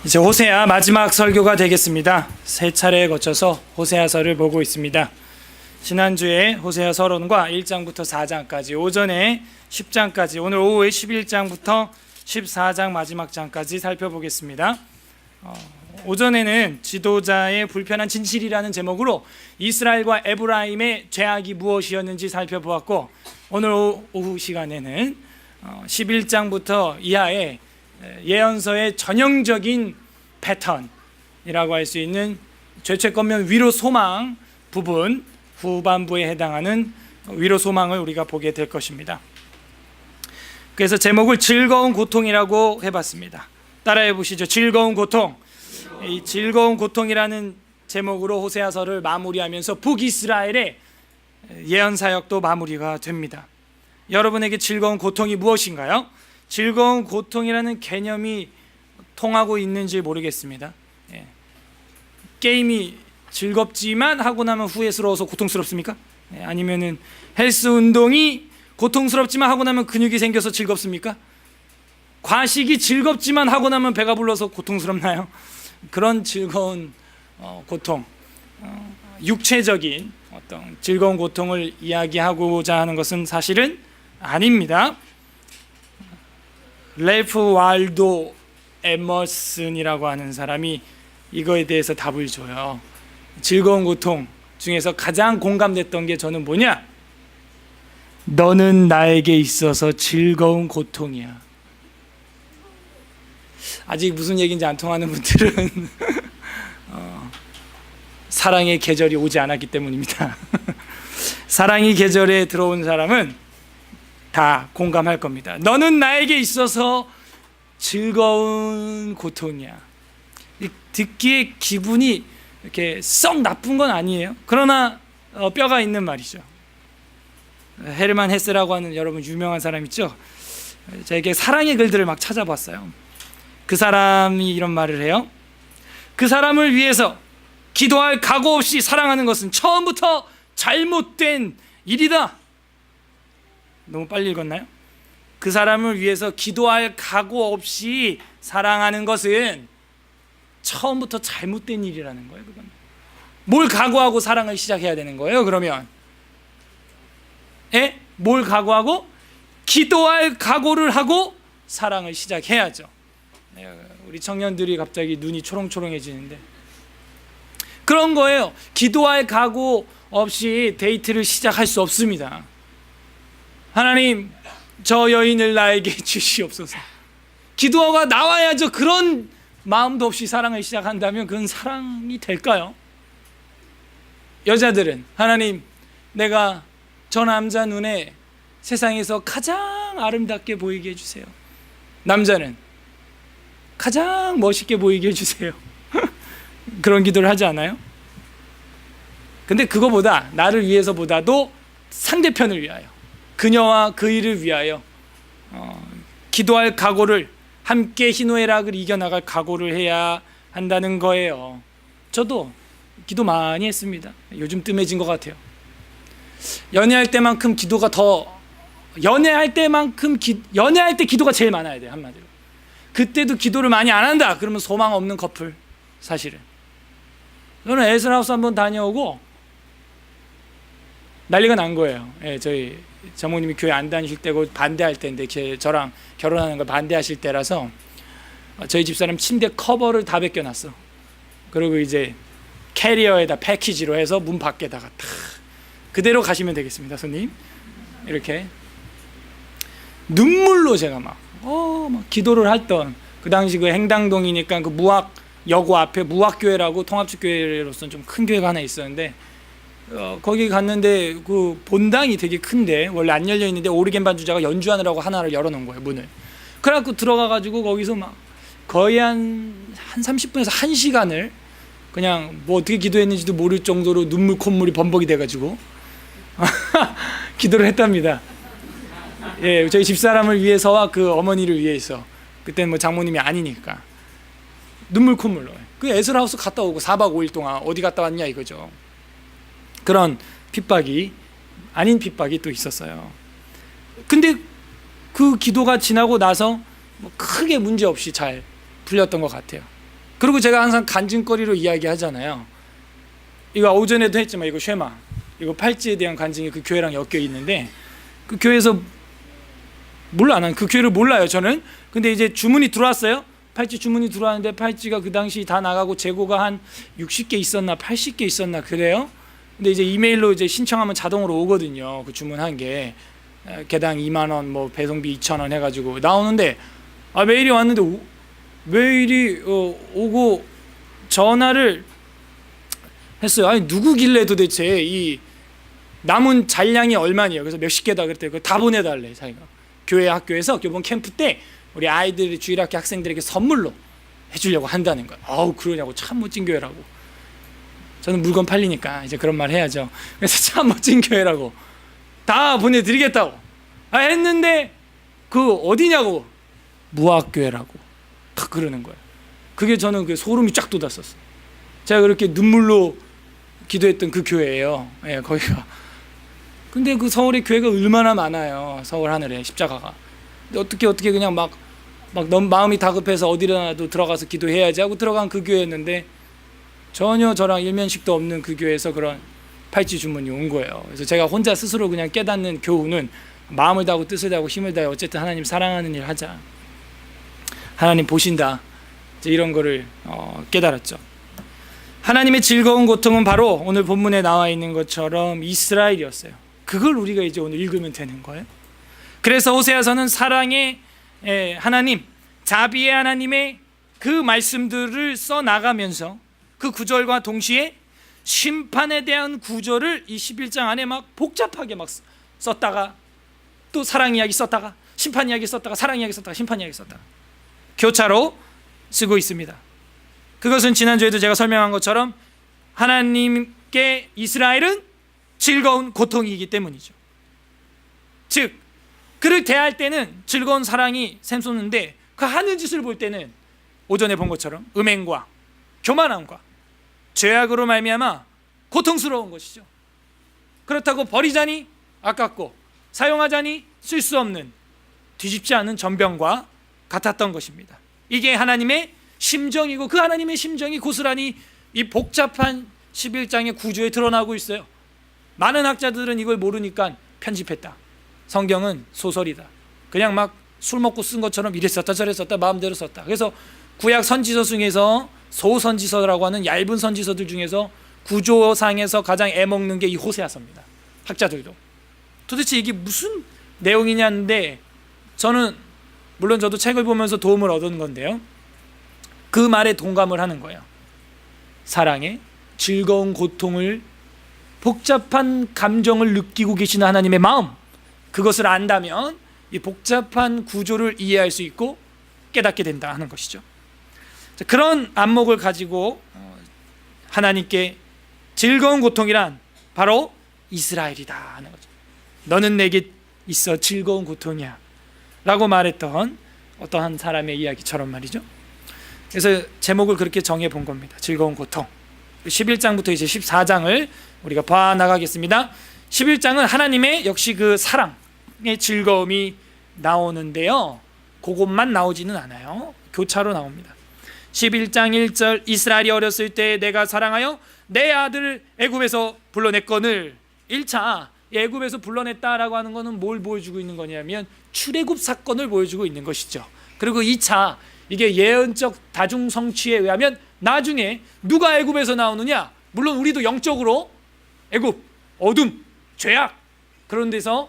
이제 호세아 마지막 설교가 되겠습니다. 세 차례에 거쳐서 호세아서를 보고 있습니다. 지난주에 호세아 서론과 1장부터 4장까지, 오전에 10장까지, 오늘 오후에 11장부터 14장 마지막 장까지 살펴보겠습니다. 오전에는 지도자의 불편한 진실이라는 제목으로 이스라엘과 에브라임의 죄악이 무엇이었는지 살펴보았고, 오늘 오후 시간에는 11장부터 이하의 예언서의 전형적인 패턴이라고 할 수 있는 죄책감면 위로 소망 부분, 후반부에 해당하는 위로 소망을 우리가 보게 될 것입니다. 그래서 제목을 즐거운 고통이라고 해봤습니다. 따라해 보시죠. 즐거운 고통. 이 즐거운 고통이라는 제목으로 호세아서를 마무리하면서 북이스라엘의 예언 사역도 마무리가 됩니다. 여러분에게 즐거운 고통이 무엇인가요? 즐거운 고통이라는 개념이 통하고 있는지 모르겠습니다. 게임이 즐겁지만 하고 나면 후회스러워서 고통스럽습니까? 아니면은 헬스 운동이 고통스럽지만 하고 나면 근육이 생겨서 즐겁습니까? 과식이 즐겁지만 하고 나면 배가 불러서 고통스럽나요? 그런 즐거운 고통, 육체적인 어떤 즐거운 고통을 이야기하고자 하는 것은 사실은 아닙니다. 래프 왈도 에머슨이라고 하는 사람이 이거에 대해서 답을 줘요. 즐거운 고통 중에서 가장 공감됐던 게 저는 뭐냐? 너는 나에게 있어서 즐거운 고통이야. 아직 무슨 얘기인지 안 통하는 분들은 사랑의 계절이 오지 않았기 때문입니다. 사랑의 계절에 들어온 사람은 다 공감할 겁니다. 너는 나에게 있어서 즐거운 고통이야. 듣기에 기분이 이렇게 썩 나쁜 건 아니에요. 그러나 뼈가 있는 말이죠. 헤르만 헤세라고 하는 여러분 유명한 사람 있죠. 제가 이렇게 사랑의 글들을 막 찾아봤어요. 그 사람이 이런 말을 해요. 그 사람을 위해서 기도할 각오 없이 사랑하는 것은 처음부터 잘못된 일이다. 너무 빨리 읽었나요? 그 사람을 위해서 기도할 각오 없이 사랑하는 것은 처음부터 잘못된 일이라는 거예요. 그건 뭘 각오하고 사랑을 시작해야 되는 거예요? 그러면 뭘 각오하고? 기도할 각오를 하고 사랑을 시작해야죠. 우리 청년들이 갑자기 눈이 초롱초롱해지는데 그런 거예요. 기도할 각오 없이 데이트를 시작할 수 없습니다. 하나님, 저 여인을 나에게 주시옵소서. 기도가 나와야죠. 그런 마음도 없이 사랑을 시작한다면 그건 사랑이 될까요? 여자들은 하나님, 내가 저 남자 눈에 세상에서 가장 아름답게 보이게 해주세요. 남자는 가장 멋있게 보이게 해주세요. 그런 기도를 하지 않아요? 근데 그거보다 나를 위해서보다도 상대편을 위하여, 그녀와 그 일을 위하여 기도할 각오를, 함께 희노애락을 이겨나갈 각오를 해야 한다는 거예요. 저도 기도 많이 했습니다. 요즘 뜸해진 것 같아요. 연애할 때만큼 기도가 더, 연애할 때 기도가 제일 많아야 돼요. 한마디로. 그때도 기도를 많이 안 한다 그러면 소망 없는 커플. 사실은 저는 에스라우스 한번 다녀오고 난리가 난 거예요. 저희 장모님이 교회 안 다니실 때고 반대할 때인데 저랑 결혼하는 걸 반대하실 때라서 저희 집사람 침대 커버를 다 벗겨놨어. 그리고 이제 캐리어에다 패키지로 해서 문 밖에다가 탁 그대로 가시면 되겠습니다, 손님. 이렇게 눈물로 제가 막 기도를 했던, 그 당시 그 행당동이니까 그 무학여고 앞에 무학교회라고 통합축교회로서는 좀 큰 교회가 하나 있었는데 거기 갔는데 그 본당이 되게 큰데 원래 안 열려 있는데 오르겐 반주자가 연주하느라고 하나를 열어놓은 거예요, 문을. 그래갖고 들어가가지고 거기서 막 거의 한 30분에서 1시간을 그냥 뭐 어떻게 기도했는지도 모를 정도로 눈물 콧물이 범벅이 돼가지고 기도를 했답니다. 저희 집사람을 위해서와 그 어머니를 위해서. 그때는 뭐 장모님이 아니니까 눈물 콧물로. 그 에스라우스 갔다 오고 4박 5일 동안 어디 갔다 왔냐 이거죠. 그런 핍박이 아닌 핍박이 또 있었어요. 근데 그 기도가 지나고 나서 뭐 크게 문제 없이 잘 풀렸던 것 같아요. 그리고 제가 항상 간증거리로 이야기하잖아요. 이거 오전에도 했지만 이거 쉐마, 이거 팔찌에 대한 간증이 그 교회랑 엮여 있는데, 그 교회에서 몰라, 난 그 교회를 몰라요 저는. 근데 이제 주문이 들어왔어요. 팔찌 주문이 들어왔는데 팔찌가 그 당시 다 나가고 재고가 한 60개 있었나 80개 있었나 그래요. 근데 이제 이메일로 이제 신청하면 자동으로 오거든요. 그 주문한 게 개당 2만 원, 뭐 배송비 2천 원 해가지고 나오는데, 메일이 왔는데 메일이 오고 전화를 했어요. 아니 누구길래 도대체 이 남은 잔량이 얼마냐. 그래서 몇십 개다 그랬더니 그거 다 보내달래 자기가. 교회 학교에서 교본 캠프 때 우리 아이들 주일학교 학생들에게 선물로 해주려고 한다는 거예요. 아우 그러냐고, 참 멋진 교회라고. 저는 물건 팔리니까 이제 그런 말 해야죠. 그래서 참 멋진 교회라고 다 보내드리겠다고 했는데, 그 어디냐고, 무학교회라고 다 그러는 거예요. 그게 저는 그 소름이 쫙 돋았었어요. 제가 그렇게 눈물로 기도했던 그 교회예요. 예, 거기가. 근데 그 서울에 교회가 얼마나 많아요. 서울 하늘에 십자가가. 근데 어떻게 그냥 막 너무 마음이 다급해서 어디라도 들어가서 기도해야지 하고 들어간 그 교회였는데, 전혀 저랑 일면식도 없는 그 교회에서 그런 팔찌 주문이 온 거예요. 그래서 제가 혼자 스스로 그냥 깨닫는 교훈은, 마음을 다하고 뜻을 다하고 힘을 다해 어쨌든 하나님 사랑하는 일 하자. 하나님 보신다. 이제 이런 거를 깨달았죠. 하나님의 즐거운 고통은 바로 오늘 본문에 나와 있는 것처럼 이스라엘이었어요. 그걸 우리가 이제 오늘 읽으면 되는 거예요. 그래서 호세아서는 사랑의 하나님, 자비의 하나님의 그 말씀들을 써나가면서 그 구절과 동시에 심판에 대한 구절을 이 11장 안에 막 복잡하게 막 썼다가 또 사랑 이야기 썼다가 심판 이야기 썼다가 사랑 이야기 썼다가 심판 이야기 썼다가 교차로 쓰고 있습니다. 그것은 지난주에도 제가 설명한 것처럼 하나님께 이스라엘은 즐거운 고통이기 때문이죠. 즉 그를 대할 때는 즐거운 사랑이 샘솟는데, 그 하는 짓을 볼 때는 오전에 본 것처럼 음행과 교만함과 죄악으로 말미암아 고통스러운 것이죠. 그렇다고 버리자니 아깝고 사용하자니 쓸 수 없는 뒤집지 않은 전병과 같았던 것입니다. 이게 하나님의 심정이고, 그 하나님의 심정이 고스란히 이 복잡한 11장의 구조에 드러나고 있어요. 많은 학자들은 이걸 모르니까 편집했다. 성경은 소설이다. 그냥 막 술 먹고 쓴 것처럼 이래 썼다 저래 썼다 마음대로 썼다. 그래서 구약 선지서 중에서 소선지서라고 하는 얇은 선지서들 중에서 구조상에서 가장 애먹는 게 이 호세아서입니다. 학자들도 도대체 이게 무슨 내용이냐는데, 저는 물론 저도 책을 보면서 도움을 얻은 건데요, 그 말에 동감을 하는 거예요. 사랑의 즐거운 고통을, 복잡한 감정을 느끼고 계시는 하나님의 마음, 그것을 안다면 이 복잡한 구조를 이해할 수 있고 깨닫게 된다 하는 것이죠. 그런 안목을 가지고 하나님께 즐거운 고통이란 바로 이스라엘이다 하는 거죠. 너는 내게 있어 즐거운 고통이야 라고 말했던 어떠한 사람의 이야기처럼 말이죠. 그래서 제목을 그렇게 정해 본 겁니다. 즐거운 고통. 11장부터 이제 14장을 우리가 봐나가겠습니다. 11장은 하나님의 역시 그 사랑의 즐거움이 나오는데요, 그것만 나오지는 않아요. 교차로 나옵니다. 11장 1절, 이스라엘이 어렸을 때 내가 사랑하여 내 아들을 애굽에서 불러냈거늘. 1차 애굽에서 불러냈다라고 하는 것은 뭘 보여주고 있는 거냐면 출애굽 사건을 보여주고 있는 것이죠. 그리고 2차, 이게 예언적 다중 성취에 의하면 나중에 누가 애굽에서 나오느냐, 물론 우리도 영적으로 애굽, 어둠, 죄악 그런 데서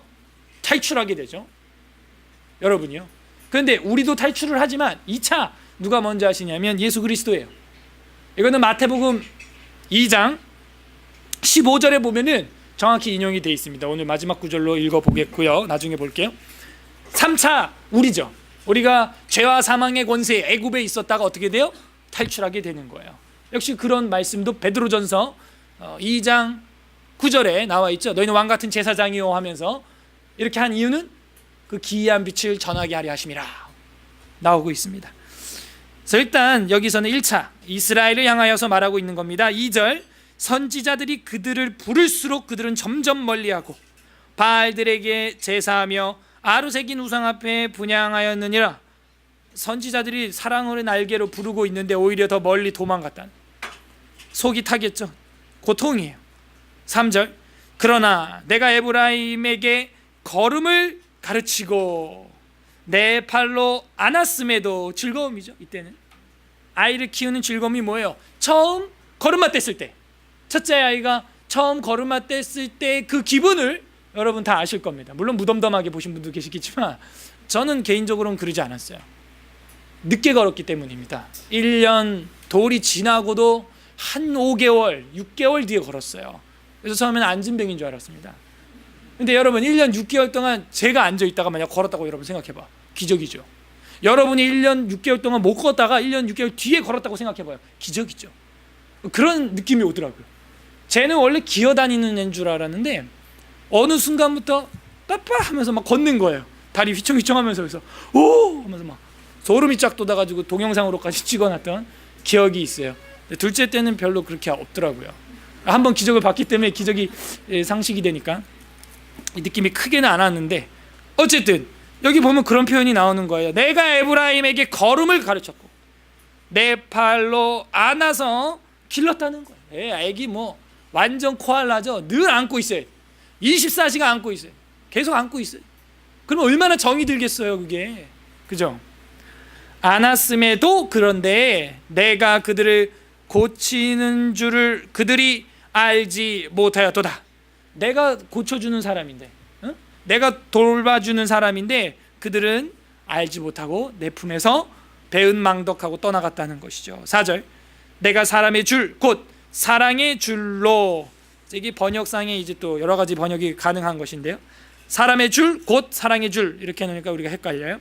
탈출하게 되죠, 여러분이요. 그런데 우리도 탈출을 하지만 2차 누가 먼저 하시냐면 예수 그리스도예요. 이거는 마태복음 2장 15절에 보면은 정확히 인용이 되어 있습니다. 오늘 마지막 구절로 읽어보겠고요, 나중에 볼게요. 3차 우리죠. 우리가 죄와 사망의 권세 애굽에 있었다가 어떻게 돼요? 탈출하게 되는 거예요. 역시 그런 말씀도 베드로전서 2장 9절에 나와 있죠. 너희는 왕같은 제사장이요 하면서 이렇게 한 이유는 그 기이한 빛을 전하게 하려 하심이라 나오고 있습니다. 그래서 일단 여기서는 1차 이스라엘을 향하여서 말하고 있는 겁니다. 2절, 선지자들이 그들을 부를수록 그들은 점점 멀리하고 바알들에게 제사하며 아루새긴 우상 앞에 분향하였느니라. 선지자들이 사랑의 날개로 부르고 있는데 오히려 더 멀리 도망갔다. 속이 타겠죠. 고통이에요. 3절, 그러나 내가 에브라임에게 걸음을 가르치고 내 팔로 안았음에도 즐거움이죠. 이때는 아이를 키우는 즐거움이 뭐예요? 처음 걸음마 뗐을 때, 첫째 아이가 처음 걸음마 뗐을 때 그 기분을 여러분 다 아실 겁니다. 물론 무덤덤하게 보신 분도 계시겠지만 저는 개인적으로는 그러지 않았어요. 늦게 걸었기 때문입니다. 1년 돌이 지나고도 한 5개월, 6개월 뒤에 걸었어요. 그래서 처음에는 안진뱅인 줄 알았습니다. 근데 여러분 1년 6개월 동안 제가 앉아있다가 만약 걸었다고 여러분 생각해봐. 기적이죠. 여러분이 1년 6개월 동안 못 걷다가 1년 6개월 뒤에 걸었다고 생각해봐요. 기적이죠. 그런 느낌이 오더라고요. 쟤는 원래 기어다니는 애인 줄 알았는데 어느 순간부터 빠빠 하면서 막 걷는 거예요. 다리 휘청휘청 하면서. 그래서 오 하면서 막 소름이 쫙 돋아가지고 동영상으로까지 찍어놨던 기억이 있어요. 둘째 때는 별로 그렇게 없더라고요. 한번 기적을 봤기 때문에 기적이 상식이 되니까 이 느낌이 크게는 안 왔는데, 어쨌든 여기 보면 그런 표현이 나오는 거예요. 내가 에브라임에게 걸음을 가르쳤고 내 팔로 안아서 길렀다는 거예요. 애기 뭐 완전 코알라죠. 늘 안고 있어요. 24시간 안고 있어요. 계속 안고 있어요. 그럼 얼마나 정이 들겠어요, 그게. 그죠? 안았음에도 그런데 내가 그들을 고치는 줄을 그들이 알지 못하였도다. 내가 고쳐주는 사람인데, 응? 내가 돌봐주는 사람인데 그들은 알지 못하고 내 품에서 배은망덕하고 떠나갔다는 것이죠. 4절, 내가 사람의 줄 곧 사랑의 줄로, 이게 번역상에 이제 또 여러 가지 번역이 가능한 것인데요. 사람의 줄 곧 사랑의 줄 이렇게 해놓으니까 우리가 헷갈려요.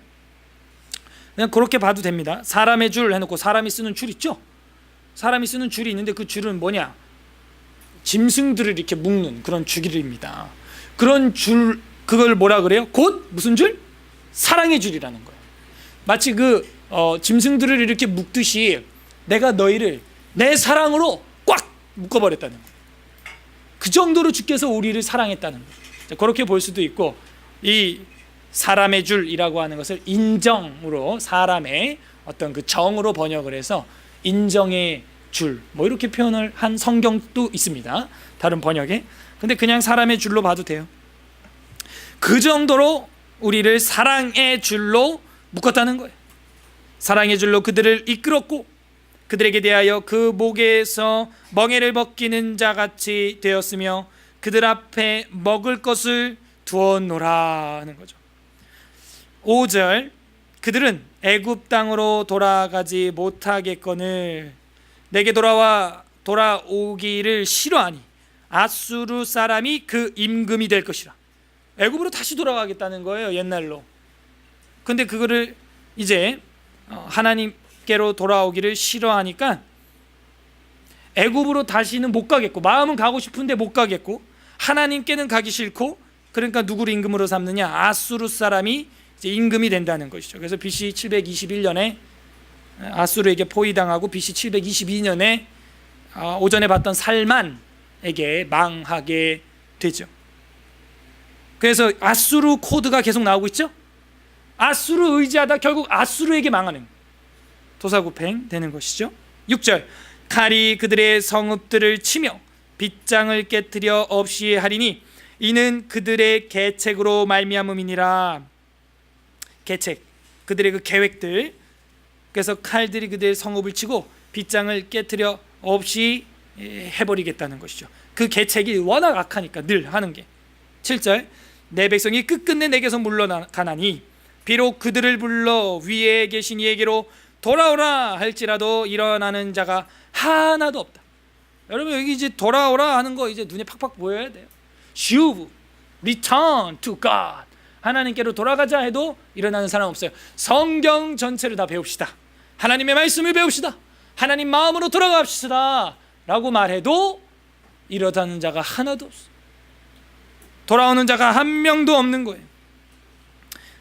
그냥 그렇게 봐도 됩니다. 사람의 줄 해놓고 사람이 쓰는 줄 있죠. 사람이 쓰는 줄이 있는데 그 줄은 뭐냐? 짐승들을 이렇게 묶는 그런 줄입니다. 그런 줄, 그걸 뭐라 그래요? 곧 무슨 줄? 사랑의 줄이라는 거예요. 마치 짐승들을 이렇게 묶듯이 내가 너희를 내 사랑으로 꽉 묶어버렸다는 거예요. 그 정도로 주께서 우리를 사랑했다는 거예요. 그렇게 볼 수도 있고, 이 사람의 줄이라고 하는 것을 인정으로, 사람의 어떤 그 정으로 번역을 해서 인정의 줄, 뭐 이렇게 표현을 한 성경도 있습니다. 다른 번역에. 근데 그냥 사람의 줄로 봐도 돼요. 그 정도로 우리를 사랑의 줄로 묶었다는 거예요. 사랑의 줄로 그들을 이끌었고 그들에게 대하여 그 목에서 멍에를 벗기는 자같이 되었으며 그들 앞에 먹을 것을 두었노라 하는 거죠. 5절, 그들은 애굽 땅으로 돌아가지 못하겠거늘 내게 돌아오기를 싫어하니 아수르 사람이 그 임금이 될 것이라. 애굽으로 다시 돌아가겠다는 거예요, 옛날로. 근데 그거를 이제 하나님께로 돌아오기를 싫어하니까 애굽으로 다시는 못 가겠고, 마음은 가고 싶은데 못 가겠고, 하나님께는 가기 싫고, 그러니까 누구를 임금으로 삼느냐? 아수르 사람이 이제 임금이 된다는 것이죠. 그래서 BC 721년에 아수르에게 포위당하고 BC 722년에 오전에 봤던 살만에게 망하게 되죠. 그래서 아수르 코드가 계속 나오고 있죠. 아수르 의지하다 결국 아수르에게 망하는, 도사구팽 되는 것이죠. 6절, 칼이 그들의 성읍들을 치며 빗장을 깨뜨려 없이 하리니 이는 그들의 계책으로 말미암음이니라. 계책, 그들의 그 계획들. 그래서 칼들이 그들의 성읍을 치고 빗장을 깨뜨려 없이 해버리겠다는 것이죠. 그 계책이 워낙 악하니까 늘 하는 게. 7절, 내 백성이 끝끝내 내게서 물러가나니 비록 그들을 불러 위에 계신 이에게로 돌아오라 할지라도 일어나는 자가 하나도 없다. 여러분 여기 이제 돌아오라 하는 거 이제 눈에 팍팍 보여야 돼요. 슈브, return to God, 하나님께로 돌아가자 해도 일어나는 사람 없어요. 성경 전체를 다 배웁시다. 하나님의 말씀을 배웁시다. 하나님 마음으로 돌아갑시다 라고 말해도 일어나는 자가 하나도 없어요. 돌아오는 자가 한 명도 없는 거예요.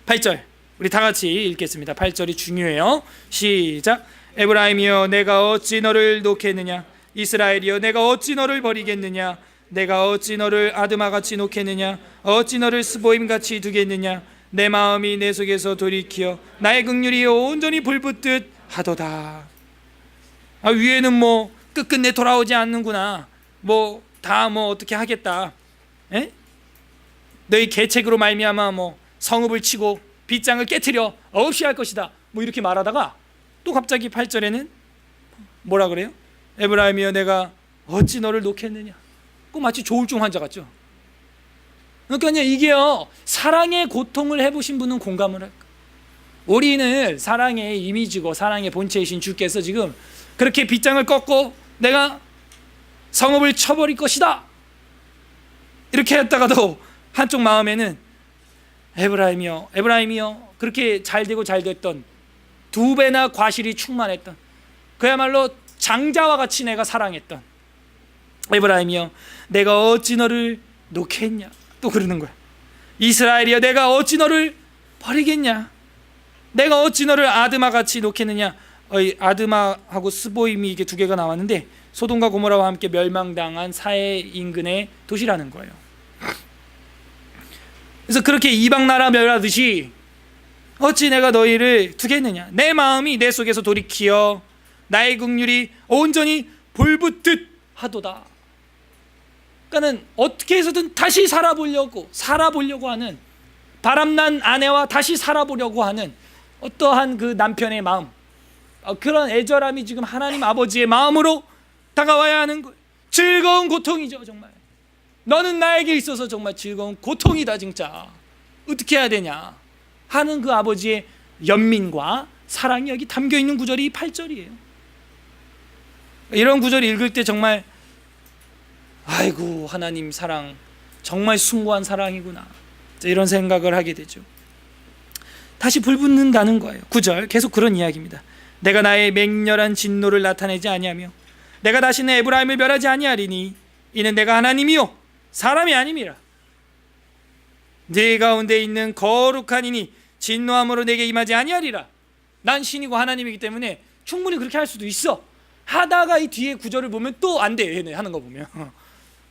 8절, 우리 다 같이 읽겠습니다. 8절이 중요해요. 시작. 에브라임이여 내가 어찌 너를 놓겠느냐? 이스라엘이여 내가 어찌 너를 버리겠느냐? 내가 어찌 너를 아드마같이 놓겠느냐? 어찌 너를 스보임같이 두겠느냐? 내 마음이 내 속에서 돌이키어 나의 긍휼이 온전히 불붙듯 하도다. 위에는 뭐 끝끝내 돌아오지 않는구나, 뭐 다 뭐 어떻게 하겠다, 에? 너희 계책으로 말미암아 뭐 성읍을 치고 빗장을 깨트려 없이 할 것이다, 뭐 이렇게 말하다가 또 갑자기 8절에는 뭐라 그래요? 에브라임이여 내가 어찌 너를 놓겠느냐. 꼭 마치 조울증 환자 같죠. 그러니까 이게요, 사랑의 고통을 해보신 분은 공감을 할까. 우리는 사랑의 이미지고 사랑의 본체이신 주께서 지금 그렇게 빗장을 꺾고 내가 성읍을 쳐버릴 것이다 이렇게 했다가도 한쪽 마음에는 에브라임이여 그렇게 잘되고 잘됐던, 두 배나 과실이 충만했던, 그야말로 장자와 같이 내가 사랑했던 에브라임이여 내가 어찌 너를 놓겠냐. 또 그러는 거야. 이스라엘이여 내가 어찌 너를 버리겠냐. 내가 어찌 너를 아드마같이 놓겠느냐. 아드마하고 스보임이 이게 두 개가 나왔는데 소돔과 고모라와 함께 멸망당한 사해 인근의 도시라는 거예요. 그래서 그렇게 이방 나라 멸하듯이 어찌 내가 너희를 두겠느냐. 내 마음이 내 속에서 돌이키어 나의 긍휼이 온전히 불붙듯 하도다. 그러니까는 어떻게 해서든 다시 살아보려고 하는, 바람난 아내와 다시 살아보려고 하는 어떠한 그 남편의 마음, 그런 애절함이 지금 하나님 아버지의 마음으로 다가와야 하는 거예요. 즐거운 고통이죠. 정말 너는 나에게 있어서 정말 즐거운 고통이다. 진짜 어떻게 해야 되냐 하는 그 아버지의 연민과 사랑이 여기 담겨있는 구절이 8절이에요 이런 구절 읽을 때 정말 아이고 하나님 사랑 정말 숭고한 사랑이구나, 이런 생각을 하게 되죠. 다시 불붙는다는 거예요. 9절 계속 그런 이야기입니다. 내가 나의 맹렬한 진노를 나타내지 아니하며 내가 다시는 에브라임을 멸하지 아니하리니 이는 내가 하나님이요 사람이 아님이라. 네 가운데 있는 거룩한 이니 진노함으로 내게 임하지 아니하리라. 난 신이고 하나님이기 때문에 충분히 그렇게 할 수도 있어 하다가 이 뒤에 구절을 보면 또 안 돼. 얘네 하는 거 보면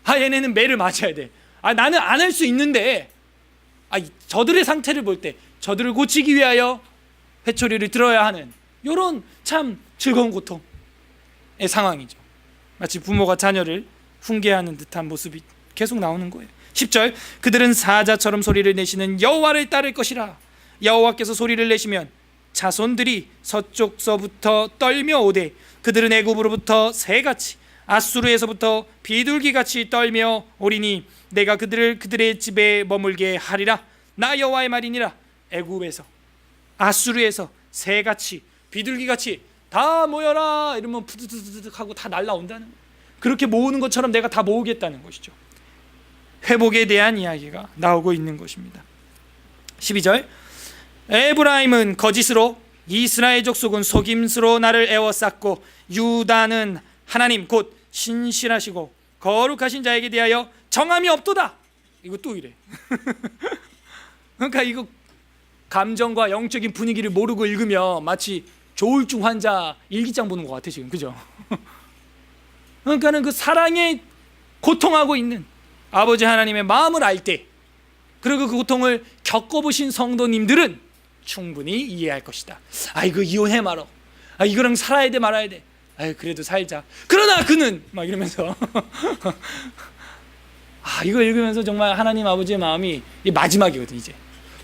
얘네는 매를 맞아야 돼. 나는 안 할 수 있는데 저들의 상태를 볼 때 저들을 고치기 위하여 회초리를 들어야 하는 이런 참 즐거운 고통의 상황이죠. 마치 부모가 자녀를 훈계하는 듯한 모습이 계속 나오는 거예요. 10절 그들은 사자처럼 소리를 내시는 여호와를 따를 것이라. 여호와께서 소리를 내시면 자손들이 서쪽서부터 떨며 오되 그들은 애굽으로부터 새같이 아수르에서부터 비둘기같이 떨며 오리니 내가 그들을 그들의 집에 머물게 하리라. 나 여호와의 말이니라. 애굽에서 아수르에서 새같이 비둘기같이 다 모여라 이러면 푸드드드득 하고 다 날라온다는 거예요. 그렇게 모으는 것처럼 내가 다 모으겠다는 것이죠. 회복에 대한 이야기가 나오고 있는 것입니다. 12절 에브라임은 거짓으로 이스라엘 족속은 속임수로 나를 애워쌌고 유다는 하나님 곧 신실하시고 거룩하신 자에게 대하여 정함이 없도다. 이거 또 이래. 그러니까 이거 감정과 영적인 분위기를 모르고 읽으면 마치 조울증 환자 일기장 보는 것 같아 지금, 그죠? 그러니까는 그 사랑에 고통하고 있는 아버지 하나님의 마음을 알 때, 그리고 그 고통을 겪어보신 성도님들은 충분히 이해할 것이다. 이거 이혼해 말어. 이거랑 살아야 돼 말아야 돼. 그래도 살자. 그러나 그는 막 이러면서 이거 읽으면서 정말 하나님 아버지의 마음이 마지막이거든. 이제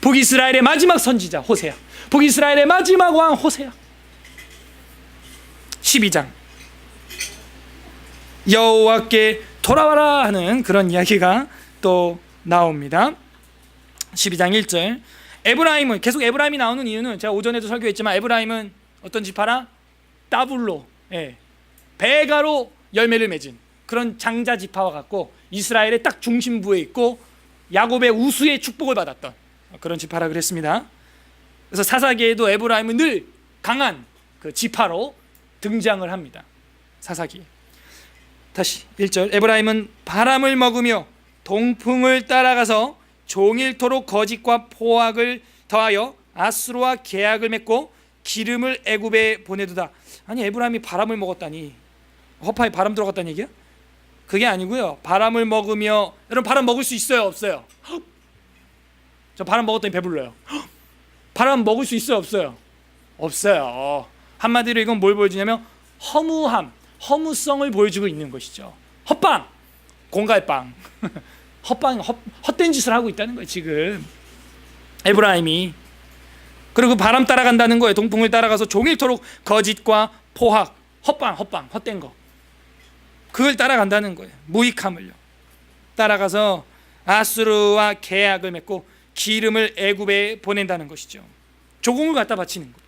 북이스라엘의 마지막 선지자 호세아, 북이스라엘의 마지막 왕 호세아. 12장 여호와께 돌아와라 하는 그런 이야기가 또 나옵니다. 12장 1절 에브라임은, 계속 에브라임이 나오는 이유는 제가 오전에도 설교했지만 에브라임은 어떤 지파라? 따블로, 베가로 열매를 맺은 그런 장자 지파와 같고 이스라엘의 딱 중심부에 있고 야곱의 우수의 축복을 받았던 그런 지파라 그랬습니다. 그래서 사사기에도 에브라임은 늘 강한 그 지파로 등장을 합니다. 사사기. 다시 1절 에브라임은 바람을 먹으며 동풍을 따라가서 종일토록 거짓과 포악을 더하여 아수르와 계약을 맺고 기름을 애굽에 보내두다. 아니 에브라임이 바람을 먹었다니 허파에 바람 들어갔다는 얘기야? 그게 아니고요. 바람을 먹으며, 여러분 바람 먹을 수 있어요 없어요? 저 바람 먹었더니 배불러요. 바람 먹을 수 있어요, 없어요? 없어요. 한마디로 이건 뭘 보여주냐면 허무함, 허무성을 보여주고 있는 것이죠. 헛방, 공갈빵. 헛된 짓을 하고 있다는 거예요, 지금 에브라임이. 그리고 바람 따라간다는 거예요. 동풍을 따라가서 종일토록 거짓과 포악, 헛된 거, 그걸 따라간다는 거예요. 무익함을요. 따라가서 아수르와 계약을 맺고 기름을 애굽에 보낸다는 것이죠. 조공을 갖다 바치는 거예요.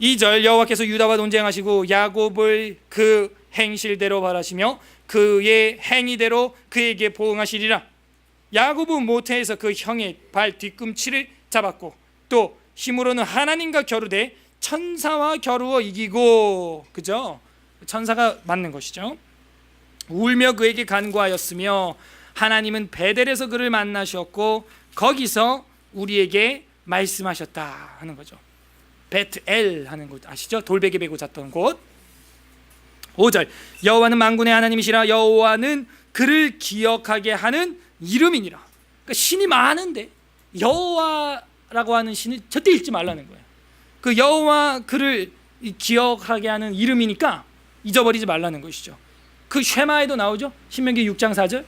2절, 여호와께서 유다와 논쟁하시고 야곱을 그 행실대로 바라시며 그의 행위대로 그에게 보응하시리라. 야곱은 모태에서 그 형의 발 뒤꿈치를 잡았고 또 힘으로는 하나님과 겨루되 천사와 겨루어 이기고, 그죠? 천사가 맞는 것이죠. 울며 그에게 간구하였으며 하나님은 베델에서 그를 만나셨고 거기서 우리에게 말씀하셨다 하는 거죠. 베트엘 하는 곳 아시죠? 돌베개 베고 잤던 곳. 5절, 여호와는 만군의 하나님이시라. 여호와는 그를 기억하게 하는 이름이니라. 그러니까 신이 많은데 여호와라고 하는 신을 절대 잊지 말라는 거예요. 그 여호와 그를 기억하게 하는 이름이니까 잊어버리지 말라는 것이죠. 그 쉐마에도 나오죠. 신명기 6장 4절,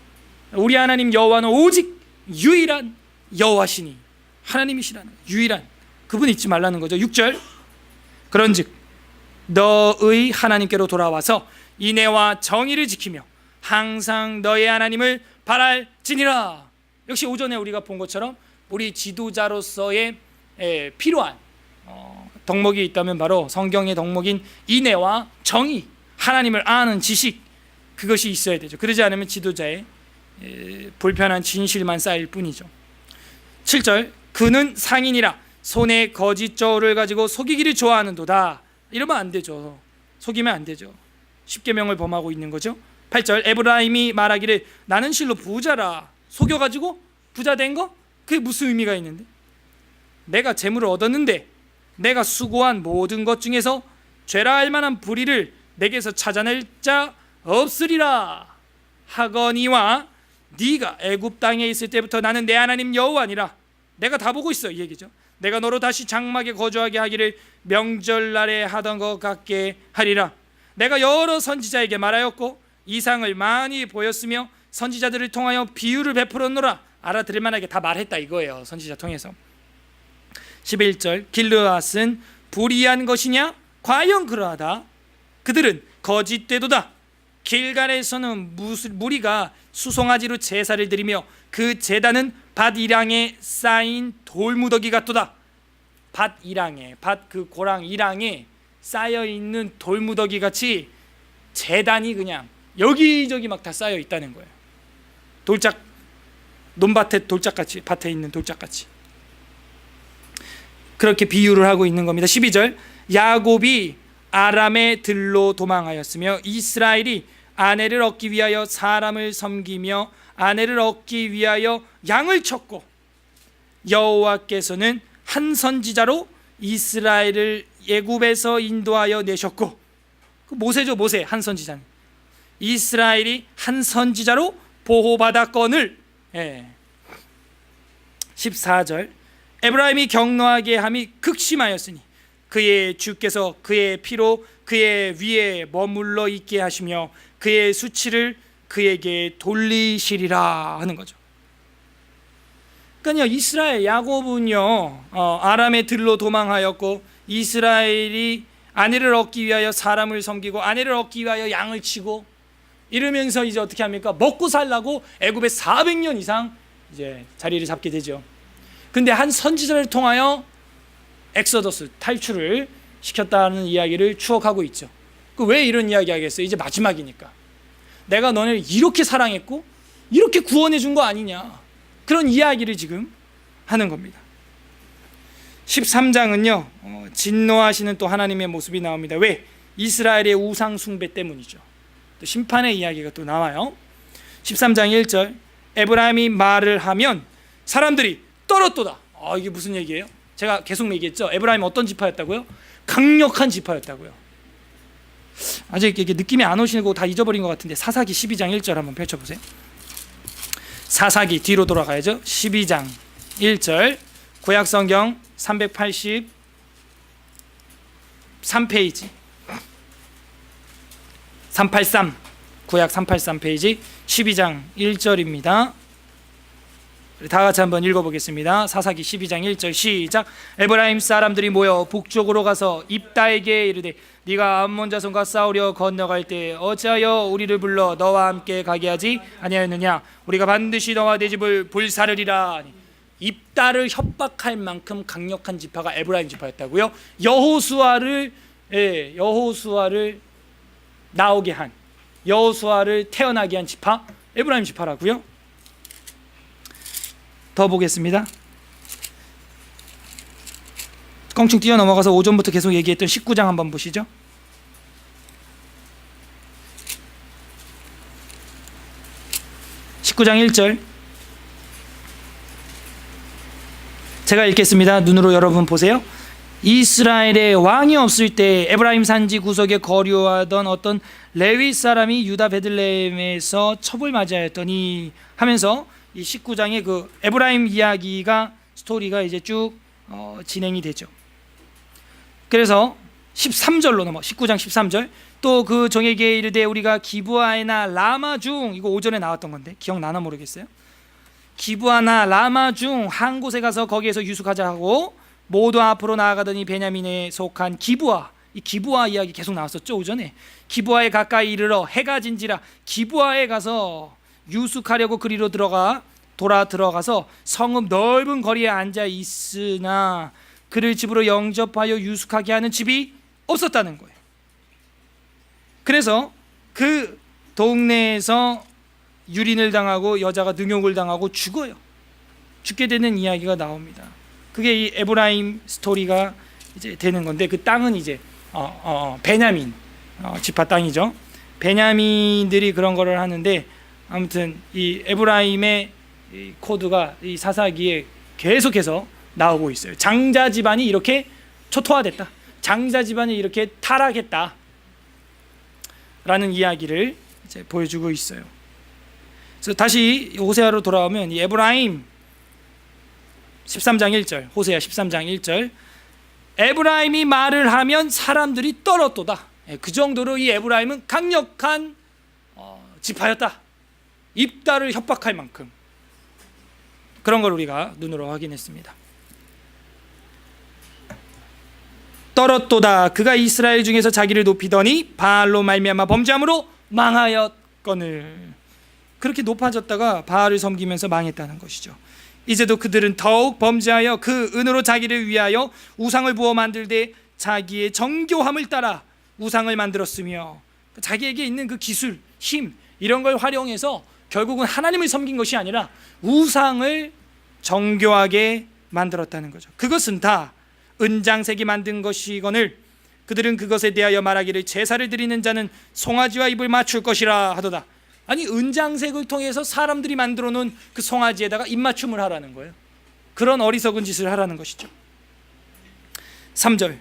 우리 하나님 여호와는 오직 유일한 여호와시니 하나님이시라는 유일한 그분 잊지 말라는 거죠. 6절, 그런즉 너의 하나님께로 돌아와서 인애와 정의를 지키며 항상 너의 하나님을 바랄지니라. 역시 오전에 우리가 본 것처럼 우리 지도자로서의 필요한 덕목이 있다면 바로 성경의 덕목인 인애와 정의, 하나님을 아는 지식, 그것이 있어야 되죠. 그러지 않으면 지도자의 불편한 진실만 쌓일 뿐이죠. 7절, 그는 상인이라 손에 거짓 저울을 가지고 속이기를 좋아하는도다. 이러면 안 되죠. 속이면 안 되죠. 십계명을 범하고 있는 거죠. 8절, 에브라임이 말하기를 나는 실로 부자라. 속여가지고 부자 된 거? 그게 무슨 의미가 있는데? 내가 재물을 얻었는데 내가 수고한 모든 것 중에서 죄라 할 만한 불의를 내게서 찾아낼 자 없으리라 하거니와 네가 애굽 땅에 있을 때부터 나는 내 하나님 여호와니라. 내가 다 보고 있어, 이 얘기죠. 내가 너로 다시 장막에 거주하게 하기를 명절날에 하던 것 같게 하리라. 내가 여러 선지자에게 말하였고 이상을 많이 보였으며 선지자들을 통하여 비유를 베풀었노라. 알아들을 만하게 다 말했다 이거예요, 선지자 통해서. 11절, 길르앗은 불의한 것이냐? 과연 그러하다. 그들은 거짓되도다. 길갈에서는 무리가 수송아지로 제사를 드리며 그 제단은 밭이랑에 쌓인 돌무더기 같도다. 밭이랑에, 밭 그 고랑 이랑에 쌓여 있는 돌무더기 같이 제단이 그냥 여기저기 막 다 쌓여 있다는 거예요. 돌짝, 논밭에 돌짝같이, 밭에 있는 돌짝같이 그렇게 비유를 하고 있는 겁니다. 12절, 야곱이 아람의 들로 도망하였으며 이스라엘이 아내를 얻기 위하여 사람을 섬기며 아내를 얻기 위하여 양을 쳤고 여호와께서는 한 선지자로 이스라엘을 애굽에서 인도하여 내셨고, 그 모세죠, 모세. 한 선지자는 이스라엘이 한 선지자로 보호받았거늘. 14절, 에브라임이 경노하게 함이 극심하였으니 그의 주께서 그의 피로 그의 위에 머물러 있게 하시며 그의 수치를 그에게 돌리시리라 하는 거죠. 그러니까 이스라엘 야곱은요 아람의 들로 도망하였고 이스라엘이 아내를 얻기 위하여 사람을 섬기고 아내를 얻기 위하여 양을 치고 이러면서 이제 어떻게 합니까? 먹고 살라고 애굽에 400년 이상 이제 자리를 잡게 되죠. 근데 한 선지자를 통하여 엑소더스 탈출을 시켰다는 이야기를 추억하고 있죠. 그 왜 이런 이야기 하겠어요? 이제 마지막이니까. 내가 너네를 이렇게 사랑했고 이렇게 구원해 준 거 아니냐, 그런 이야기를 지금 하는 겁니다. 13장은요 진노하시는 또 하나님의 모습이 나옵니다. 왜? 이스라엘의 우상 숭배 때문이죠. 또 심판의 이야기가 또 나와요. 13장 1절, 에브라임이 말을 하면 사람들이 떨었도다. 이게 무슨 얘기예요? 제가 계속 얘기했죠. 에브라임 어떤 지파였다고요? 강력한 지파였다고요. 아직 이게 느낌이 안 오시고 다 잊어버린 것 같은데 사사기 12장 1절 한번 펼쳐보세요. 사사기 뒤로 돌아가야죠. 12장 1절 구약성경 383페이지 383 구약 383페이지 12장 1절입니다. 다 같이 한번 읽어보겠습니다. 사사기 12장 1절 시작. 에브라임 사람들이 모여 북쪽으로 가서 입다에게 이르되 네가 암몬 자손과 싸우려 건너갈 때 어찌하여 우리를 불러 너와 함께 가게 하지 아니하였느냐. 우리가 반드시 너와 내 집을 불사르리라. 입다를 협박할 만큼 강력한 지파가 에브라임 지파였다고요. 여호수아를 나오게 한, 여호수아를 태어나게 한 지파 에브라임 지파라고요. 더 보겠습니다. 껑충 뛰어넘어가서 오전부터 계속 얘기했던 19장 한번 보시죠. (19장 1절) 제가 읽겠습니다. 눈으로 여러분 보세요. 이스라엘에 왕이 없을 때 에브라임 산지 구석에 거류하던 어떤 레위 사람이 유다 베들레헴에서 첩을 맞이하였더니 하면서 이 19장의 그 에브라임 이야기가 스토리가 이제 쭉 진행이 되죠. 그래서 13절로 넘어 19장 13절 또 그 종에게 이르되 우리가 기브아나 라마 중 이거 오전에 나왔던 건데 기억나나 모르겠어요. 기브아나 라마 중 한 곳에 가서 거기에서 유숙하자 하고 모두 앞으로 나아가더니 베냐민에 속한 기브아, 이 기브아 이야기 계속 나왔었죠 오전에. 기브아에 가까이 이르러 해가 진지라 기브아에 가서 유숙하려고 그리로 돌아 들어가서 성읍 넓은 거리에 앉아 있으나 그를 집으로 영접하여 유숙하게 하는 집이 없었다는 거예요. 그래서 그 동네에서 유린을 당하고 여자가 능욕을 당하고 죽어요. 죽게 되는 이야기가 나옵니다. 그게 이 에브라임 스토리가 이제 되는 건데 그 땅은 이제 베냐민 지파 땅이죠. 베냐민들이 그런 거를 하는데 아무튼 이 에브라임의 이 코드가 이 사사기에 계속해서 나오고 있어요. 장자 집안이 이렇게 초토화됐다. 장자 집안이 이렇게 타락했다. 라는 이야기를 이제 보여주고 있어요. 그래서 다시 호세아로 돌아오면 이 에브라임 13장 1절 호세아 13장 1절 에브라임이 말을 하면 사람들이 떨었도다. 그 정도로 이 에브라임은 강력한 지파였다. 입다를 협박할 만큼 그런 걸 우리가 눈으로 확인했습니다. 떨었도다. 그가 이스라엘 중에서 자기를 높이더니 바알로 말미암아 범죄함으로 망하였거늘. 그렇게 높아졌다가 바알을 섬기면서 망했다는 것이죠. 이제도 그들은 더욱 범죄하여 그 은으로 자기를 위하여 우상을 부어 만들되 자기의 정교함을 따라 우상을 만들었으며 자기에게 있는 그 기술, 힘 이런 걸 활용해서 결국은 하나님을 섬긴 것이 아니라 우상을 정교하게 만들었다는 거죠. 그것은 다 은장색이 만든 것이거늘 그들은 그것에 대하여 말하기를 제사를 드리는 자는 송아지와 입을 맞출 것이라 하도다. 아니 은장색을 통해서 사람들이 만들어 놓은 그 송아지에다가 입맞춤을 하라는 거예요. 그런 어리석은 짓을 하라는 것이죠. 3절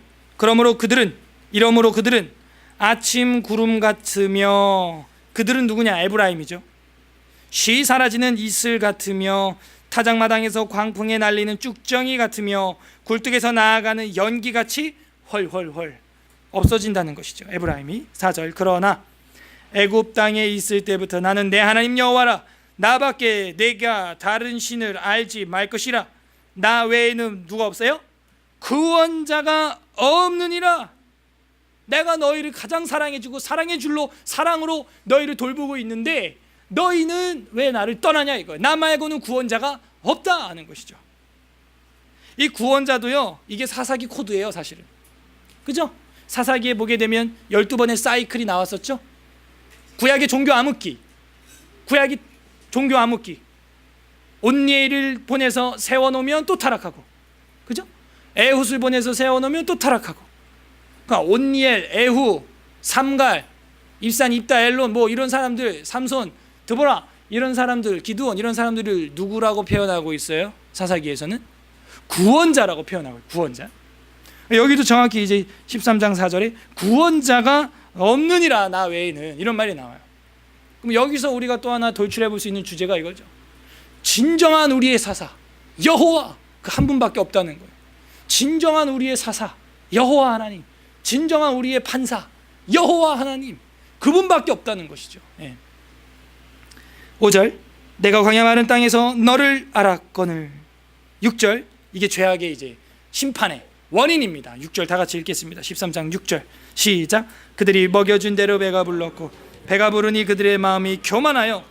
이러므로 그들은 아침 구름 같으며 그들은 누구냐? 에브라임이죠. 쉬 사라지는 이슬 같으며 타작마당에서 광풍에 날리는 쭉정이 같으며 굴뚝에서 나아가는 연기같이 헐헐헐 없어진다는 것이죠. 에브라임이. 4절 그러나 애굽 땅에 있을 때부터 나는 내 하나님 여호와라. 나밖에 내가 다른 신을 알지 말 것이라. 나 외에는 누가 없어요? 구원자가 없느니라. 내가 너희를 가장 사랑해주고 사랑의 줄로 사랑으로 너희를 돌보고 있는데 너희는 왜 나를 떠나냐 이거예요. 나 말고는 구원자가 없다 하는 것이죠. 이 구원자도요 이게 사사기 코드예요 사실은. 그죠? 사사기에 보게 되면 12번의 사이클이 나왔었죠. 구약의 종교 암흑기, 구약이 종교 암흑기. 온니엘을 보내서 세워놓으면 또 타락하고, 그죠? 에훗을 보내서 세워놓으면 또 타락하고. 그러니까 온니엘, 에훗, 삼갈, 입산, 입다, 엘론 뭐 이런 사람들, 삼손, 드보라 이런 사람들, 기드온 이런 사람들을 누구라고 표현하고 있어요? 사사기에서는 구원자라고 표현하고 있어요. 구원자. 여기도 정확히 이제 13장 4절에 구원자가 없느니라 나 외에는 이런 말이 나와요. 그럼 여기서 우리가 또 하나 돌출해 볼 수 있는 주제가 이거죠. 진정한 우리의 사사 여호와 그 한 분밖에 없다는 거예요. 진정한 우리의 사사 여호와 하나님, 진정한 우리의 판사 여호와 하나님, 그분밖에 없다는 것이죠. 5절 내가 광야 마른 땅에서 너를 알았거늘. 6절 이게 죄악의 이제 심판의 원인입니다. 6절 다 같이 읽겠습니다. 13장 6절 시작. 그들이 먹여준 대로 배가 불렀고 배가 부르니 그들의 마음이 교만하여.